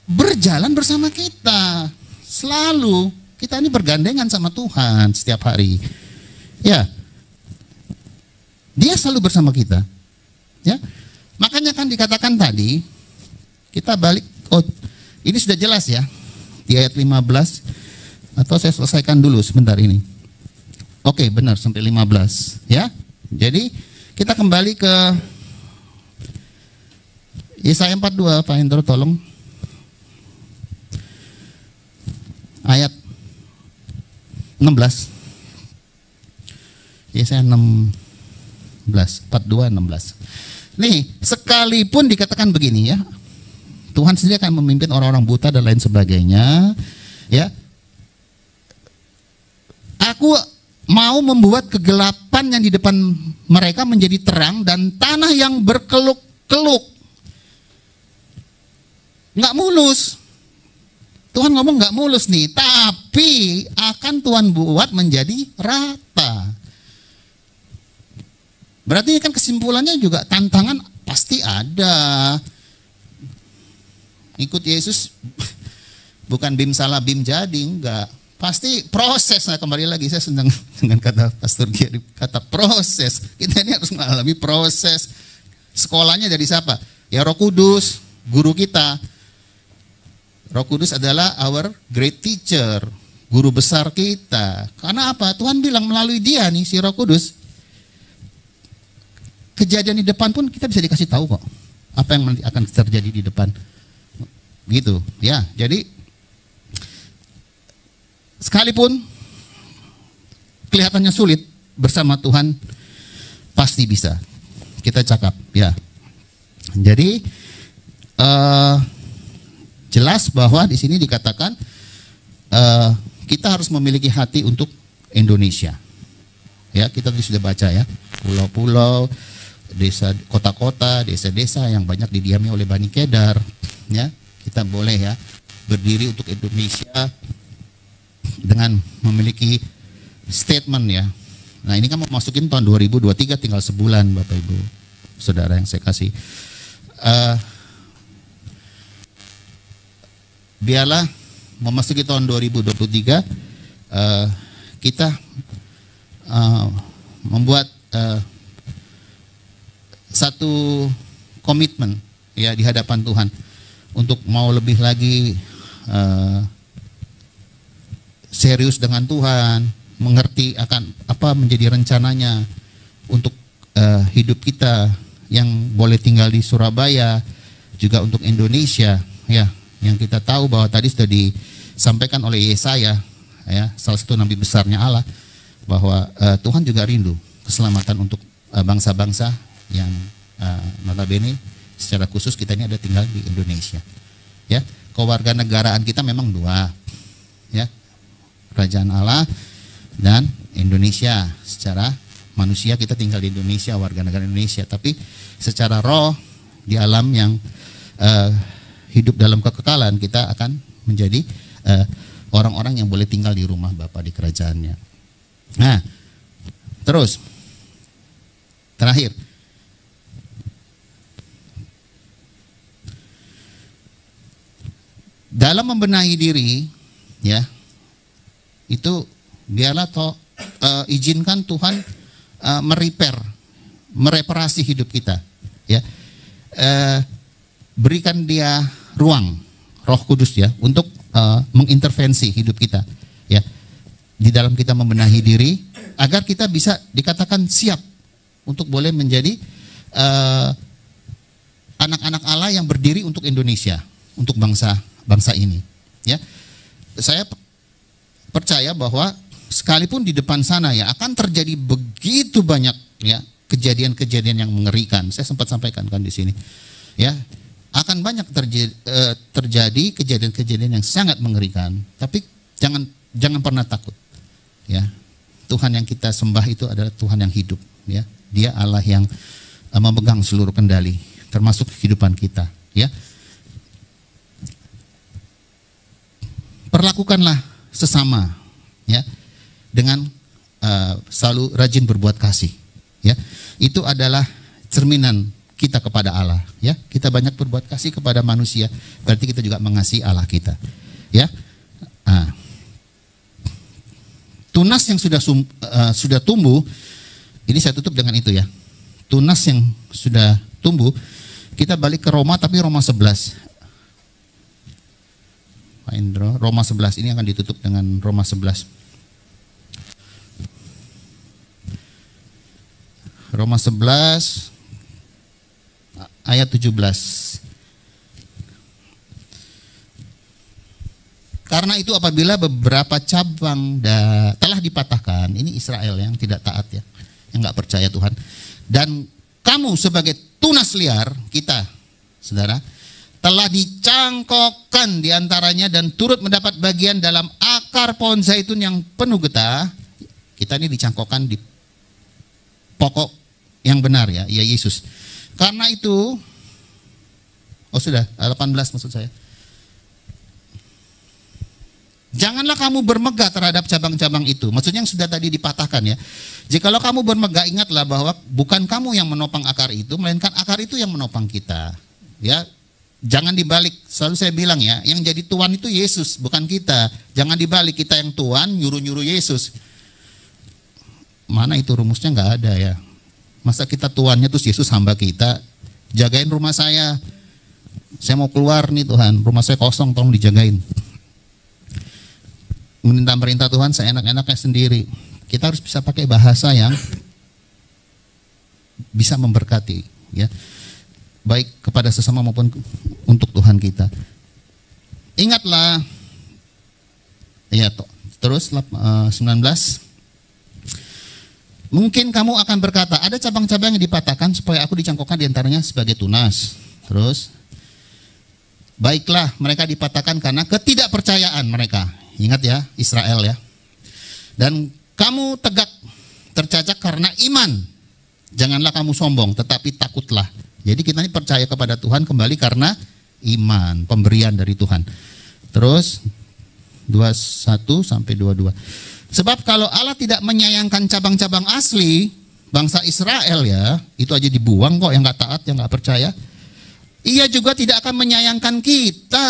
berjalan bersama kita. Selalu kita ini bergandengan sama Tuhan setiap hari. Ya. Dia selalu bersama kita. Ya. Makanya kan dikatakan tadi, kita balik, oh ini sudah jelas ya. Di ayat 15, atau saya selesaikan dulu sebentar ini. Oke, benar sampai 15, ya. Jadi kita kembali ke Yesaya 42, Pak Hendro tolong. Ayat 16. Yesaya 16, 42, 16. Nih, sekalipun dikatakan begini ya, Tuhan sendiri akan memimpin orang-orang buta dan lain sebagainya, ya. Aku mau membuat kegelapan yang di depan mereka menjadi terang dan tanah yang berkeluk-keluk. Nggak mulus. Tuhan ngomong nggak mulus nih, tapi akan Tuhan buat menjadi rata. Berarti kan kesimpulannya juga tantangan pasti ada. Ikut Yesus bukan bim salah bim jadi, enggak. Pasti proses. Nah, kembali lagi saya senang dengan kata Pastor Giri, kata proses. Kita ini harus mengalami proses. Sekolahnya dari siapa? Ya Roh Kudus, guru kita. Roh Kudus adalah our great teacher, guru besar kita. Karena apa? Tuhan bilang melalui dia nih, si Roh Kudus. Kejadian di depan pun kita bisa dikasih tahu kok. Apa yang nanti akan terjadi di depan. Gitu, ya. Jadi sekalipun kelihatannya sulit, bersama Tuhan pasti bisa. Kita cakap, ya. Jadi jelas bahwa di sini dikatakan kita harus memiliki hati untuk Indonesia. Ya, kita tadi sudah baca ya, pulau-pulau, desa, kota-kota, desa-desa yang banyak didiami oleh Bani Kedar. Ya, kita boleh ya berdiri untuk Indonesia dengan memiliki statement ya. Nah, ini kan mau masukin tahun 2023, tinggal sebulan Bapak Ibu Saudara yang saya kasih. Biarlah memasuki tahun 2023 kita membuat satu komitmen ya di hadapan Tuhan untuk mau lebih lagi serius dengan Tuhan, mengerti akan apa menjadi rencananya untuk hidup kita yang boleh tinggal di Surabaya, juga untuk Indonesia ya. Yang kita tahu bahwa tadi sudah disampaikan oleh Yesaya, ya, salah satu nabi besarnya Allah, bahwa Tuhan juga rindu keselamatan untuk bangsa-bangsa yang notabene secara khusus kita ini ada tinggal di Indonesia. Ya, kewarganegaraan kita memang dua, ya, Kerajaan Allah dan Indonesia. Secara manusia kita tinggal di Indonesia, warga negara Indonesia, tapi secara roh di alam yang hidup dalam kekekalan kita akan menjadi orang-orang yang boleh tinggal di rumah Bapa di kerajaannya. Nah, terus terakhir, dalam membenahi diri, ya, itu biarlah izinkan Tuhan mereparasi hidup kita, ya. Berikan dia ruang, Roh Kudus ya, untuk mengintervensi hidup kita, ya, di dalam kita membenahi diri agar kita bisa dikatakan siap untuk boleh menjadi anak-anak Allah yang berdiri untuk Indonesia, untuk bangsa ini, ya. Saya percaya bahwa sekalipun di depan sana ya akan terjadi begitu banyak ya kejadian-kejadian yang mengerikan. Saya sempat sampaikan kan di sini, ya. Akan banyak terjadi kejadian-kejadian yang sangat mengerikan, tapi jangan pernah takut, ya. Tuhan yang kita sembah itu adalah Tuhan yang hidup, ya. Dia Allah yang memegang seluruh kendali, termasuk kehidupan kita, ya. Perlakukanlah sesama, ya, dengan selalu rajin berbuat kasih, ya. Itu adalah cerminan kita kepada Allah, ya. Kita banyak berbuat kasih kepada manusia, berarti kita juga mengasihi Allah kita, ya. Tunas yang sudah tumbuh, ini saya tutup dengan itu ya. Tunas yang sudah tumbuh, kita balik ke Roma, tapi Roma 11. Pak Indro, Roma 11 ini akan ditutup dengan Roma 11. Roma 11 ayat 17. Karena itu apabila beberapa cabang telah dipatahkan, ini Israel yang tidak taat ya, yang nggak percaya Tuhan, dan kamu sebagai tunas liar kita, saudara, telah dicangkokkan diantaranya dan turut mendapat bagian dalam akar pohon zaitun yang penuh getah, Kita ini dicangkokkan di pokok yang benar ya, ya Yesus. Karena itu, sudah 18 maksud saya. Janganlah kamu bermegah terhadap cabang-cabang itu. Maksudnya yang sudah tadi dipatahkan ya. Jikalau kamu bermegah, ingatlah bahwa bukan kamu yang menopang akar itu, melainkan akar itu yang menopang kita. Ya, jangan dibalik. Selalu saya bilang ya, yang jadi tuan itu Yesus, bukan kita. Jangan dibalik, kita yang tuan nyuruh-nyuruh Yesus. Mana itu rumusnya, nggak ada ya. Masa kita tuannya terus Yesus hamba kita. Jagain rumah saya mau keluar nih Tuhan, rumah saya kosong, tolong dijagain. Minta perintah Tuhan, saya enak-enaknya sendiri. Kita harus bisa pakai bahasa yang bisa memberkati, ya, baik kepada sesama maupun untuk Tuhan kita. Ingatlah, ya, terus 19. Mungkin kamu akan berkata, ada cabang-cabang yang dipatahkan supaya aku dicangkokkan diantaranya sebagai tunas. Terus, baiklah, mereka dipatahkan karena ketidakpercayaan mereka. Ingat ya, Israel ya. Dan kamu tegak tercacak karena iman. Janganlah kamu sombong, tetapi takutlah. Jadi kita ini percaya kepada Tuhan kembali karena iman, pemberian dari Tuhan. Terus 21 sampai 22. Sebab kalau Allah tidak menyayangkan cabang-cabang asli bangsa Israel ya, itu aja dibuang kok yang nggak taat, yang nggak percaya. Ia juga tidak akan menyayangkan kita.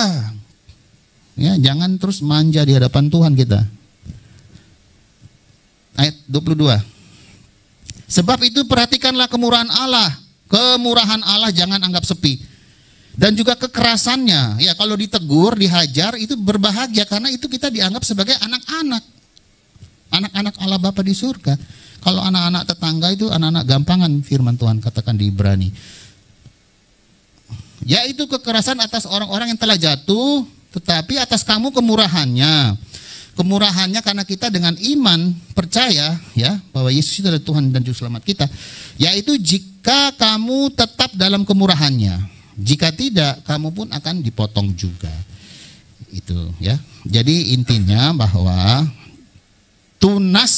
Ya, jangan terus manja di hadapan Tuhan kita. Ayat 22. Sebab itu perhatikanlah kemurahan Allah. Kemurahan Allah jangan anggap sepi. Dan juga kekerasannya. Ya, kalau ditegur, dihajar itu berbahagia karena itu kita dianggap sebagai anak-anak. Anak-anak Allah Bapa di surga. Kalau anak-anak tetangga itu anak-anak gampangan, firman Tuhan katakan di Ibrani. Yaitu kekerasan atas orang-orang yang telah jatuh, tetapi atas kamu kemurahannya. Kemurahannya karena kita dengan iman percaya ya bahwa Yesus itu adalah Tuhan dan Juru Selamat kita. Yaitu jika kamu tetap dalam kemurahannya. Jika tidak, kamu pun akan dipotong juga. Itu ya. Jadi intinya bahwa tunas,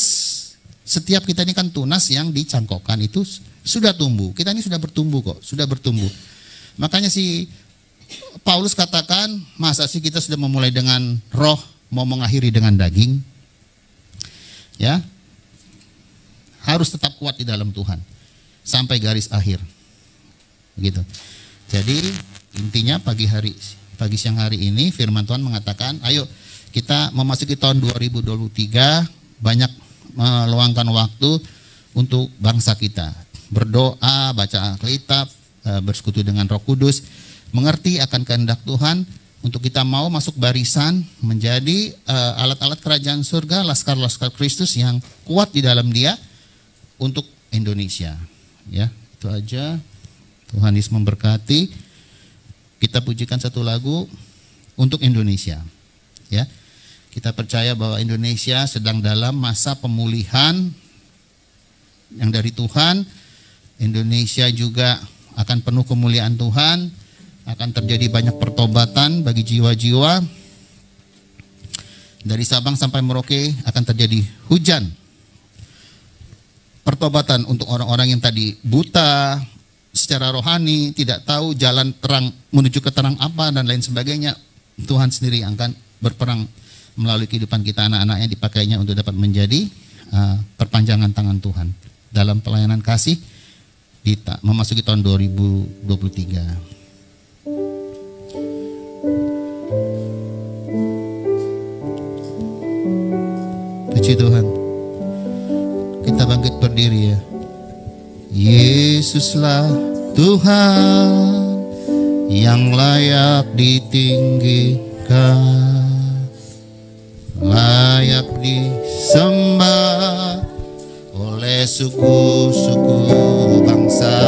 setiap kita ini kan tunas yang dicangkokkan itu sudah tumbuh. Kita ini sudah bertumbuh kok, sudah bertumbuh. Makanya si Paulus katakan, masa sih kita sudah memulai dengan roh, mau mengakhiri dengan daging? Ya, harus tetap kuat di dalam Tuhan sampai garis akhir. Begitu. Jadi intinya pagi siang hari ini firman Tuhan mengatakan, ayo kita memasuki tahun 2023, banyak meluangkan waktu untuk bangsa kita. Berdoa, baca Alkitab, bersekutu dengan Roh Kudus, mengerti akan kehendak Tuhan untuk kita mau masuk barisan menjadi alat-alat kerajaan surga, laskar-laskar Kristus yang kuat di dalam Dia untuk Indonesia. Ya, itu aja. Tuhan Yesus memberkati. Kita pujikan satu lagu untuk Indonesia. Ya, kita percaya bahwa Indonesia sedang dalam masa pemulihan yang dari Tuhan. Indonesia juga akan penuh kemuliaan Tuhan. Akan terjadi banyak pertobatan bagi jiwa-jiwa. Dari Sabang sampai Merauke akan terjadi hujan pertobatan untuk orang-orang yang tadi buta secara rohani, tidak tahu jalan terang menuju ke terang apa dan lain sebagainya. Tuhan sendiri yang akan berperang melalui kehidupan kita, anak-anaknya dipakainya untuk dapat menjadi perpanjangan tangan Tuhan dalam pelayanan kasih memasuki tahun 2023. Puji Tuhan. Kita bangkit berdiri ya. Yesuslah Tuhan yang layak ditinggikan, layak disembah oleh suku-suku bangsa.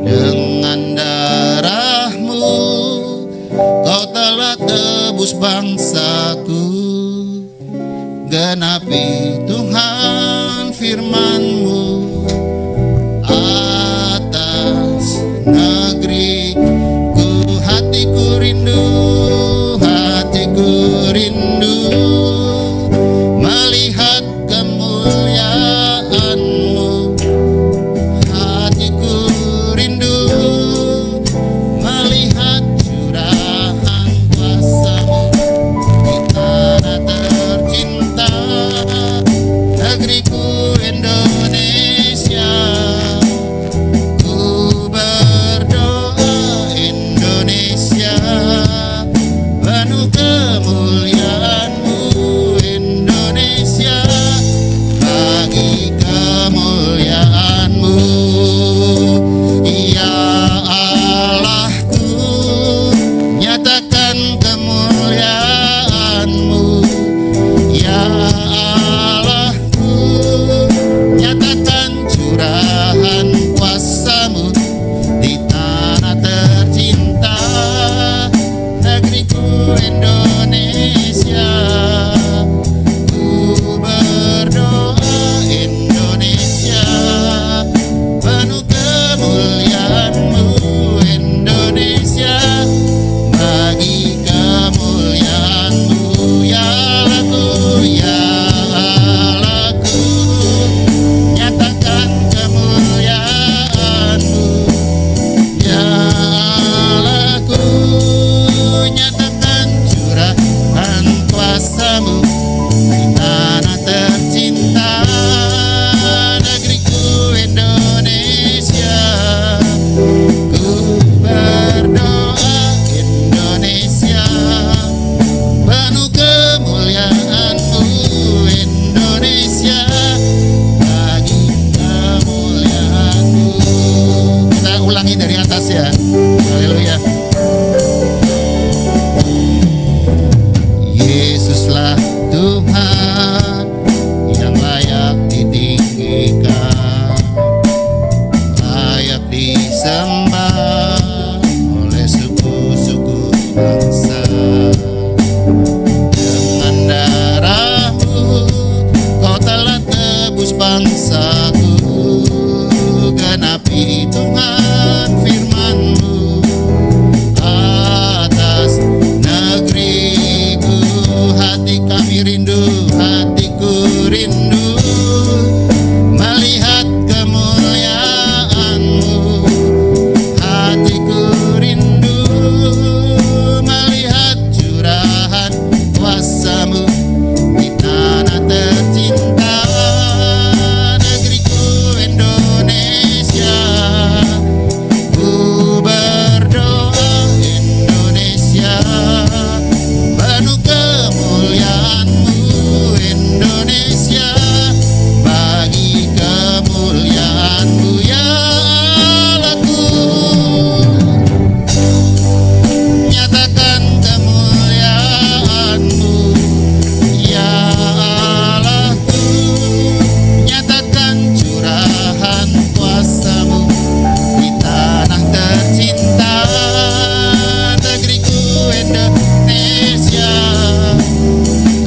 Dengan darah-Mu Kau telah tebus bangsaku. Genapi Tuhan firman-Mu atas negeriku. Hatiku rindu melihat Indonesia. Haleluya. Yesuslah Tuhan yang layak ditinggikan, layak disembah oleh suku-suku bangsa. Dengan darah-Mu Kau telah tebus bangsaku, genapi Tuhan firman-Mu atas negeriku. Hati kami rindu, hatiku rindu melihat kemuliaan-Mu. Hatiku rindu melihat curahan kuasa-Mu di tanah tercinta. Negeriku Indonesia, ku berdoa Indonesia, penuh kemuliaan-Mu Indonesia, bagi kemuliaan-Mu ya Allahku. Nyatakan kemuliaan-Mu ya Allahku, nyatakan curahan kuasa-Mu di tanah tercinta. Negeriku Indonesia,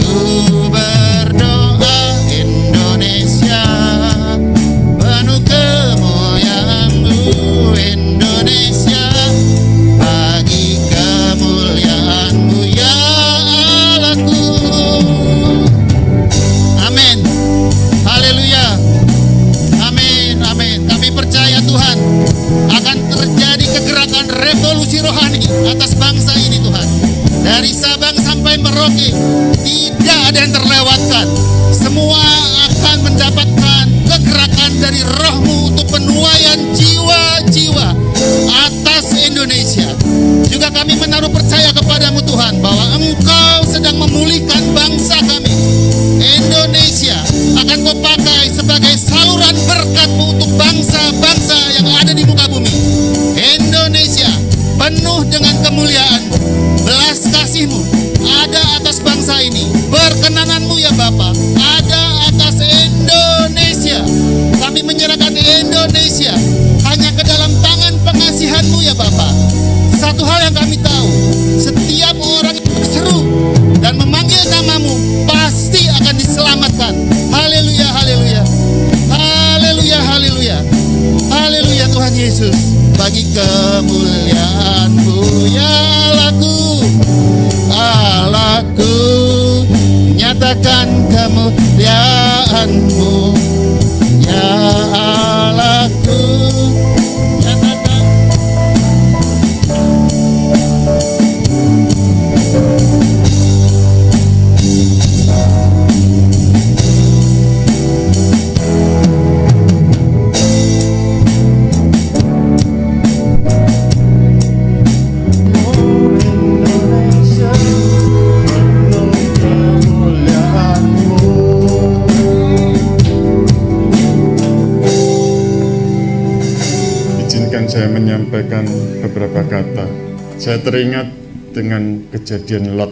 ku berdoa Indonesia, penuh kemuliaan-Mu Indonesia, bagi kemuliaan-Mu ya Allahku. Amin. Haleluya. Amin, amin. Kami percaya Tuhan akan terjadi kegerakan revolusi rohani atas bangsa ini Tuhan. Dari Sabang sampai Merauke tidak ada yang terlewatkan. Semua akan mendapatkan kegerakan dari Roh-Mu untuk penuaian jiwa-jiwa atas Indonesia. Juga kami menaruh percaya kepadamu Tuhan bahwa Engkau sedang memulihkan bangsa kami. Indonesia akan Kau pakai sebagai saluran berkat-Mu untuk bangsa-bangsa yang ada di muka bumi. Indonesia penuh dengan kemuliaan-Mu, belas kasih-Mu ada atas bangsa ini. Perkenanan-Mu ya Bapa ada atas Indonesia. Kami menyerahkan Indonesia hanya ke dalam tangan pengasihan-Mu ya Bapa. Satu hal yang kami tahu, setiap orang yang berseru dan memanggil nama-Mu pasti akan diselamatkan. Haleluya, haleluya. Haleluya, haleluya. Haleluya Tuhan Yesus. Bagi kemuliaan-Mu ya Allahku, Allahku, nyatakan kemuliaan-Mu ya Allahku, nyatakan. Saya menyampaikan beberapa kata. Saya teringat dengan kejadian Lot.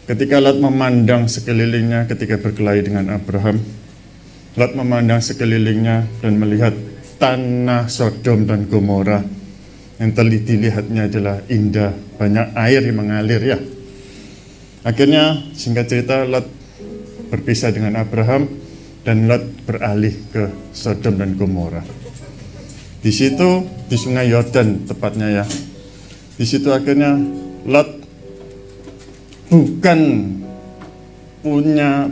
Ketika Lot memandang sekelilingnya ketika berkelahi dengan Abraham, Lot memandang sekelilingnya dan melihat tanah Sodom dan Gomora yang dilihatnya adalah indah, banyak air yang mengalir ya. Akhirnya singkat cerita Lot berpisah dengan Abraham dan Lot beralih ke Sodom dan Gomora. Di situ, di Sungai Yordan tepatnya ya. Di situ akhirnya Lot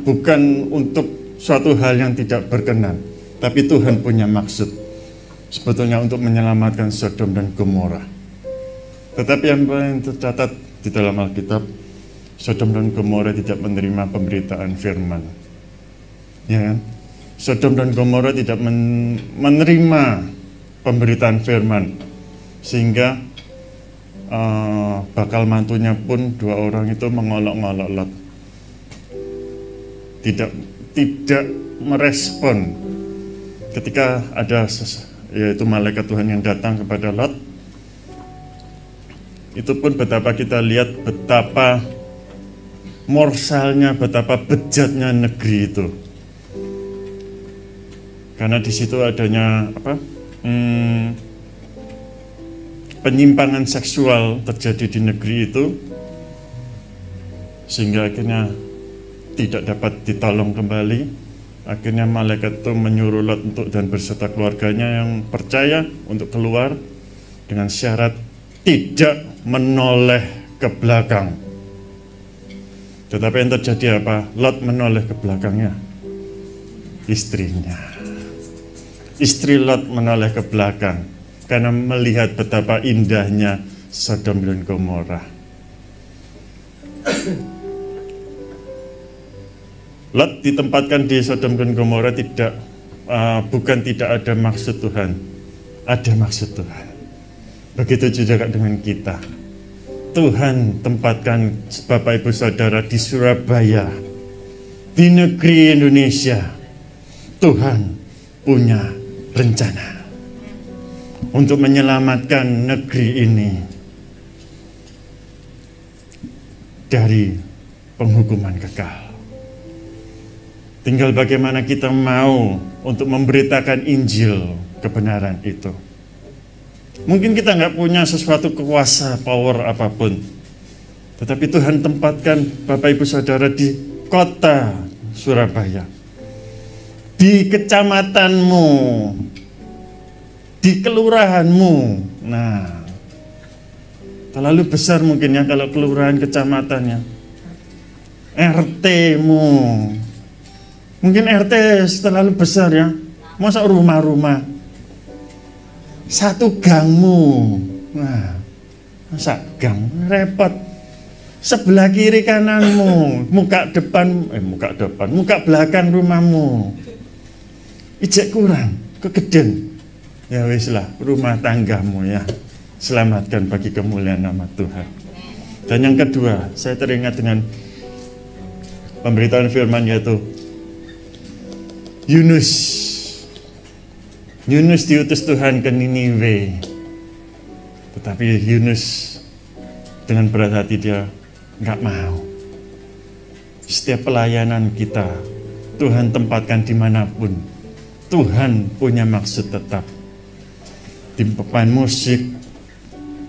bukan untuk suatu hal yang tidak berkenan, tapi Tuhan punya maksud sebetulnya untuk menyelamatkan Sodom dan Gomora. Tetapi yang paling tercatat di dalam Alkitab, Sodom dan Gomora tidak menerima pemberitaan firman. Ya kan? Sodom dan Gomora tidak menerima pemberitaan firman, sehingga bakal mantunya pun dua orang itu mengolok-ngolok Lot, tidak merespon ketika ada yaitu malaikat Tuhan yang datang kepada Lot. Itu pun betapa kita lihat betapa morsalnya, betapa bejatnya negeri itu. Karena di situ adanya penyimpangan seksual terjadi di negeri itu, sehingga akhirnya tidak dapat ditolong kembali. Akhirnya malaikat itu menyuruh Lot dan berserta keluarganya yang percaya untuk keluar dengan syarat tidak menoleh ke belakang. Tetapi yang terjadi apa? Lot menoleh ke belakangnya. Istrinya. Istri Lot menoleh ke belakang karena melihat betapa indahnya Sodom dan Gomora. Lot ditempatkan di Sodom dan Gomora bukan tidak ada maksud Tuhan, ada maksud Tuhan. Begitu juga dengan kita. Tuhan tempatkan Bapak Ibu Saudara di Surabaya, di negeri Indonesia. Tuhan punya rencana untuk menyelamatkan negeri ini dari penghukuman kekal. Tinggal bagaimana kita mau untuk memberitakan Injil kebenaran itu. Mungkin kita nggak punya sesuatu kuasa, power apapun. Tetapi Tuhan tempatkan Bapak Ibu Saudara di kota Surabaya. Di kecamatanmu. Di kelurahanmu. Nah, terlalu besar mungkin ya kalau kelurahan kecamatannya. RT-mu. Mungkin RT terlalu besar ya. Masa rumah-rumah. Satu gangmu. Nah, masa gang repot. Sebelah kiri kananmu, muka belakang rumahmu. Ijek kurang, kegeden. Ya wis lah, rumah tanggamu ya. Selamatkan bagi kemuliaan nama Tuhan. Dan yang kedua, saya teringat dengan pemberitaan firman yaitu Yunus diutus Tuhan ke Niniwe. Tetapi Yunus dengan berat hati dia nggak mau. Setiap pelayanan kita, Tuhan tempatkan dimanapun, Tuhan punya maksud tetap. Di pemain musik,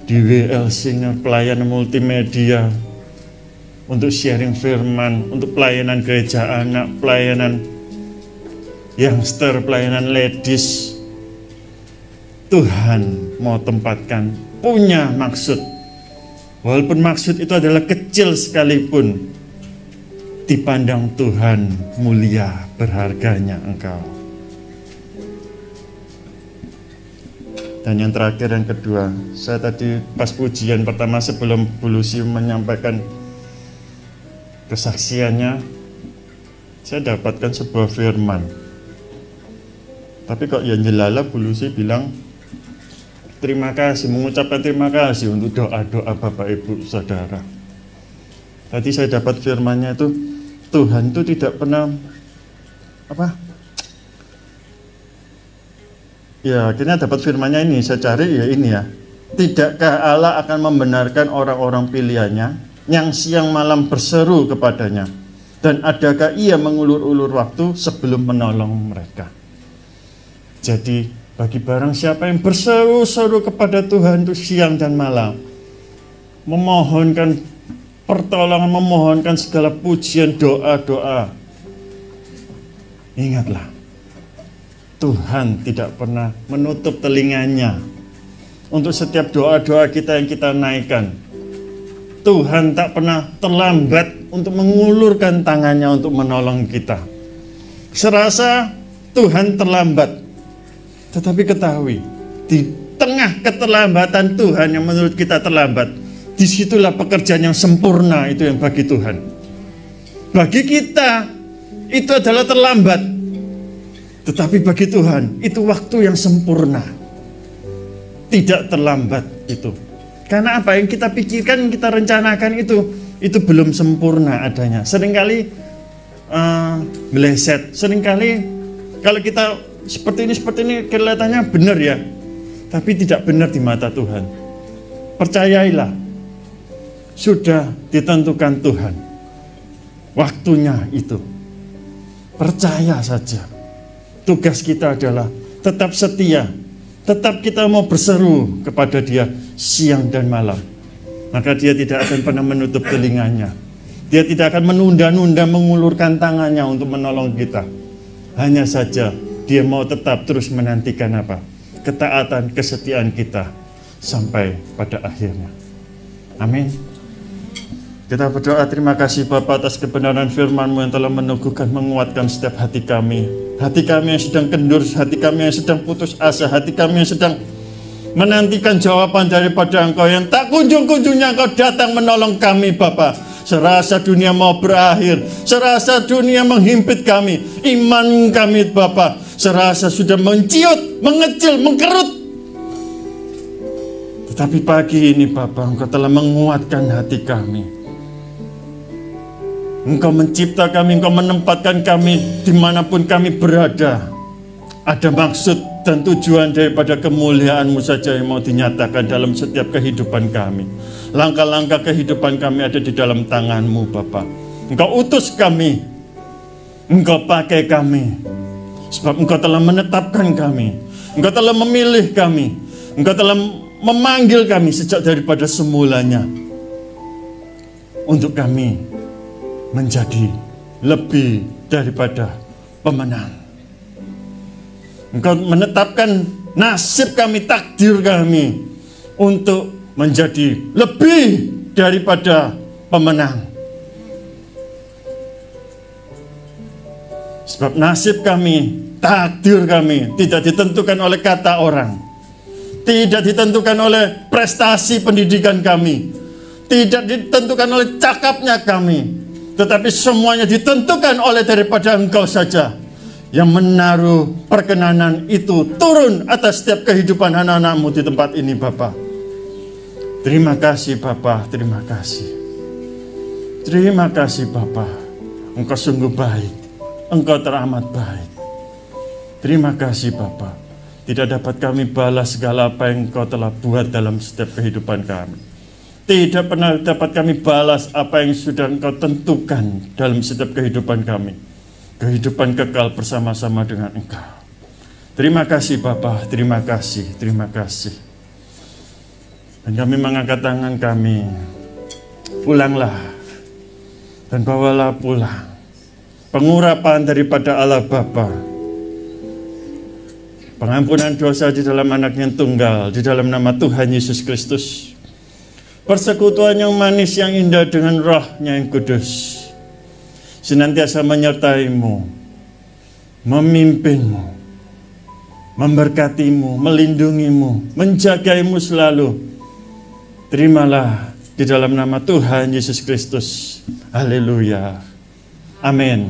di WL Singer, pelayanan multimedia, untuk sharing firman, untuk pelayanan gereja anak, pelayanan youngster, pelayanan ladies. Tuhan mau tempatkan, punya maksud. Walaupun maksud itu adalah kecil sekalipun, dipandang Tuhan mulia, berharganya engkau. Dan yang terakhir, yang kedua, saya tadi pas pujian pertama sebelum Bu Lucy menyampaikan kesaksiannya, saya dapatkan sebuah firman. Tapi kok yang jelala Bu Lucy bilang terima kasih, mengucapkan terima kasih untuk doa-doa Bapak Ibu Saudara. Tadi saya dapat firmannya itu, Tuhan itu tidak pernah ya akhirnya dapat firmannya ini, saya cari ya ini ya. Tidakkah Allah akan membenarkan orang-orang pilihannya yang siang malam berseru kepadanya, dan adakah ia mengulur-ulur waktu sebelum menolong mereka? Jadi bagi barang siapa yang berseru-seru kepada Tuhan itu siang dan malam, memohonkan pertolongan, memohonkan segala pujian, doa-doa, ingatlah, Tuhan tidak pernah menutup telinganya untuk setiap doa-doa kita yang kita naikkan. Tuhan tak pernah terlambat untuk mengulurkan tangannya untuk menolong kita. Serasa Tuhan terlambat, tetapi ketahui, di tengah keterlambatan Tuhan yang menurut kita terlambat, disitulah pekerjaan yang sempurna itu yang bagi Tuhan. Bagi kita, itu adalah terlambat. Tetapi bagi Tuhan, itu waktu yang sempurna. Tidak terlambat itu. Karena apa yang kita pikirkan, yang kita rencanakan itu belum sempurna adanya. Seringkali meleset, seringkali kalau kita seperti ini kelihatannya benar ya, tapi tidak benar di mata Tuhan. Percayailah, sudah ditentukan Tuhan waktunya itu. Percaya saja. Tugas kita adalah tetap setia, tetap kita mau berseru kepada Dia siang dan malam. Maka Dia tidak akan pernah menutup telinganya. Dia tidak akan menunda-nunda mengulurkan tangannya untuk menolong kita. Hanya saja Dia mau tetap terus menantikan apa? Ketaatan, kesetiaan kita sampai pada akhirnya. Amin. Kita berdoa, terima kasih Bapa atas kebenaran firman-Mu yang telah meneguhkan, menguatkan setiap hati kami. Hati kami yang sedang kendur, hati kami yang sedang putus asa, hati kami yang sedang menantikan jawaban daripada Engkau yang tak kunjung-kunjungnya Engkau datang menolong kami Bapa. Serasa dunia mau berakhir, serasa dunia menghimpit kami, iman kami Bapa serasa sudah menciut, mengecil, mengkerut. Tetapi pagi ini Bapa, Engkau telah menguatkan hati kami. Engkau mencipta kami, Engkau menempatkan kami dimanapun kami berada. Ada maksud dan tujuan daripada kemuliaan-Mu saja yang mau dinyatakan dalam setiap kehidupan kami. Langkah-langkah kehidupan kami ada di dalam tangan-Mu Bapa. Engkau utus kami, Engkau pakai kami, sebab Engkau telah menetapkan kami, Engkau telah memilih kami, Engkau telah memanggil kami sejak daripada semulanya, untuk kami menjadi lebih daripada pemenang. Engkau menetapkan nasib kami, takdir kami untuk menjadi lebih daripada pemenang. Sebab nasib kami, takdir kami tidak ditentukan oleh kata orang, tidak ditentukan oleh prestasi pendidikan kami, tidak ditentukan oleh cakapnya kami, tetapi semuanya ditentukan oleh daripada Engkau saja yang menaruh perkenanan itu turun atas setiap kehidupan anak-anak-Mu di tempat ini Bapa. Terima kasih Bapa, terima kasih. Terima kasih Bapa. Engkau sungguh baik, Engkau teramat baik. Terima kasih Bapa. Tidak dapat kami balas segala apa yang Engkau telah buat dalam setiap kehidupan kami. Tidak pernah dapat kami balas apa yang sudah Engkau tentukan dalam setiap kehidupan kami. Kehidupan kekal bersama-sama dengan Engkau. Terima kasih Bapa, terima kasih, terima kasih. Dan kami mengangkat tangan kami. Pulanglah dan bawalah pulang pengurapan daripada Allah Bapa, pengampunan dosa di dalam Anak-Nya tunggal, di dalam nama Tuhan Yesus Kristus, persekutuan yang manis yang indah dengan Roh-Nya yang kudus, senantiasa menyertai-Mu, memimpin-Mu, memberkati-Mu, melindungi-Mu, menjagai-Mu selalu. Terimalah di dalam nama Tuhan Yesus Kristus. Haleluya. Amin.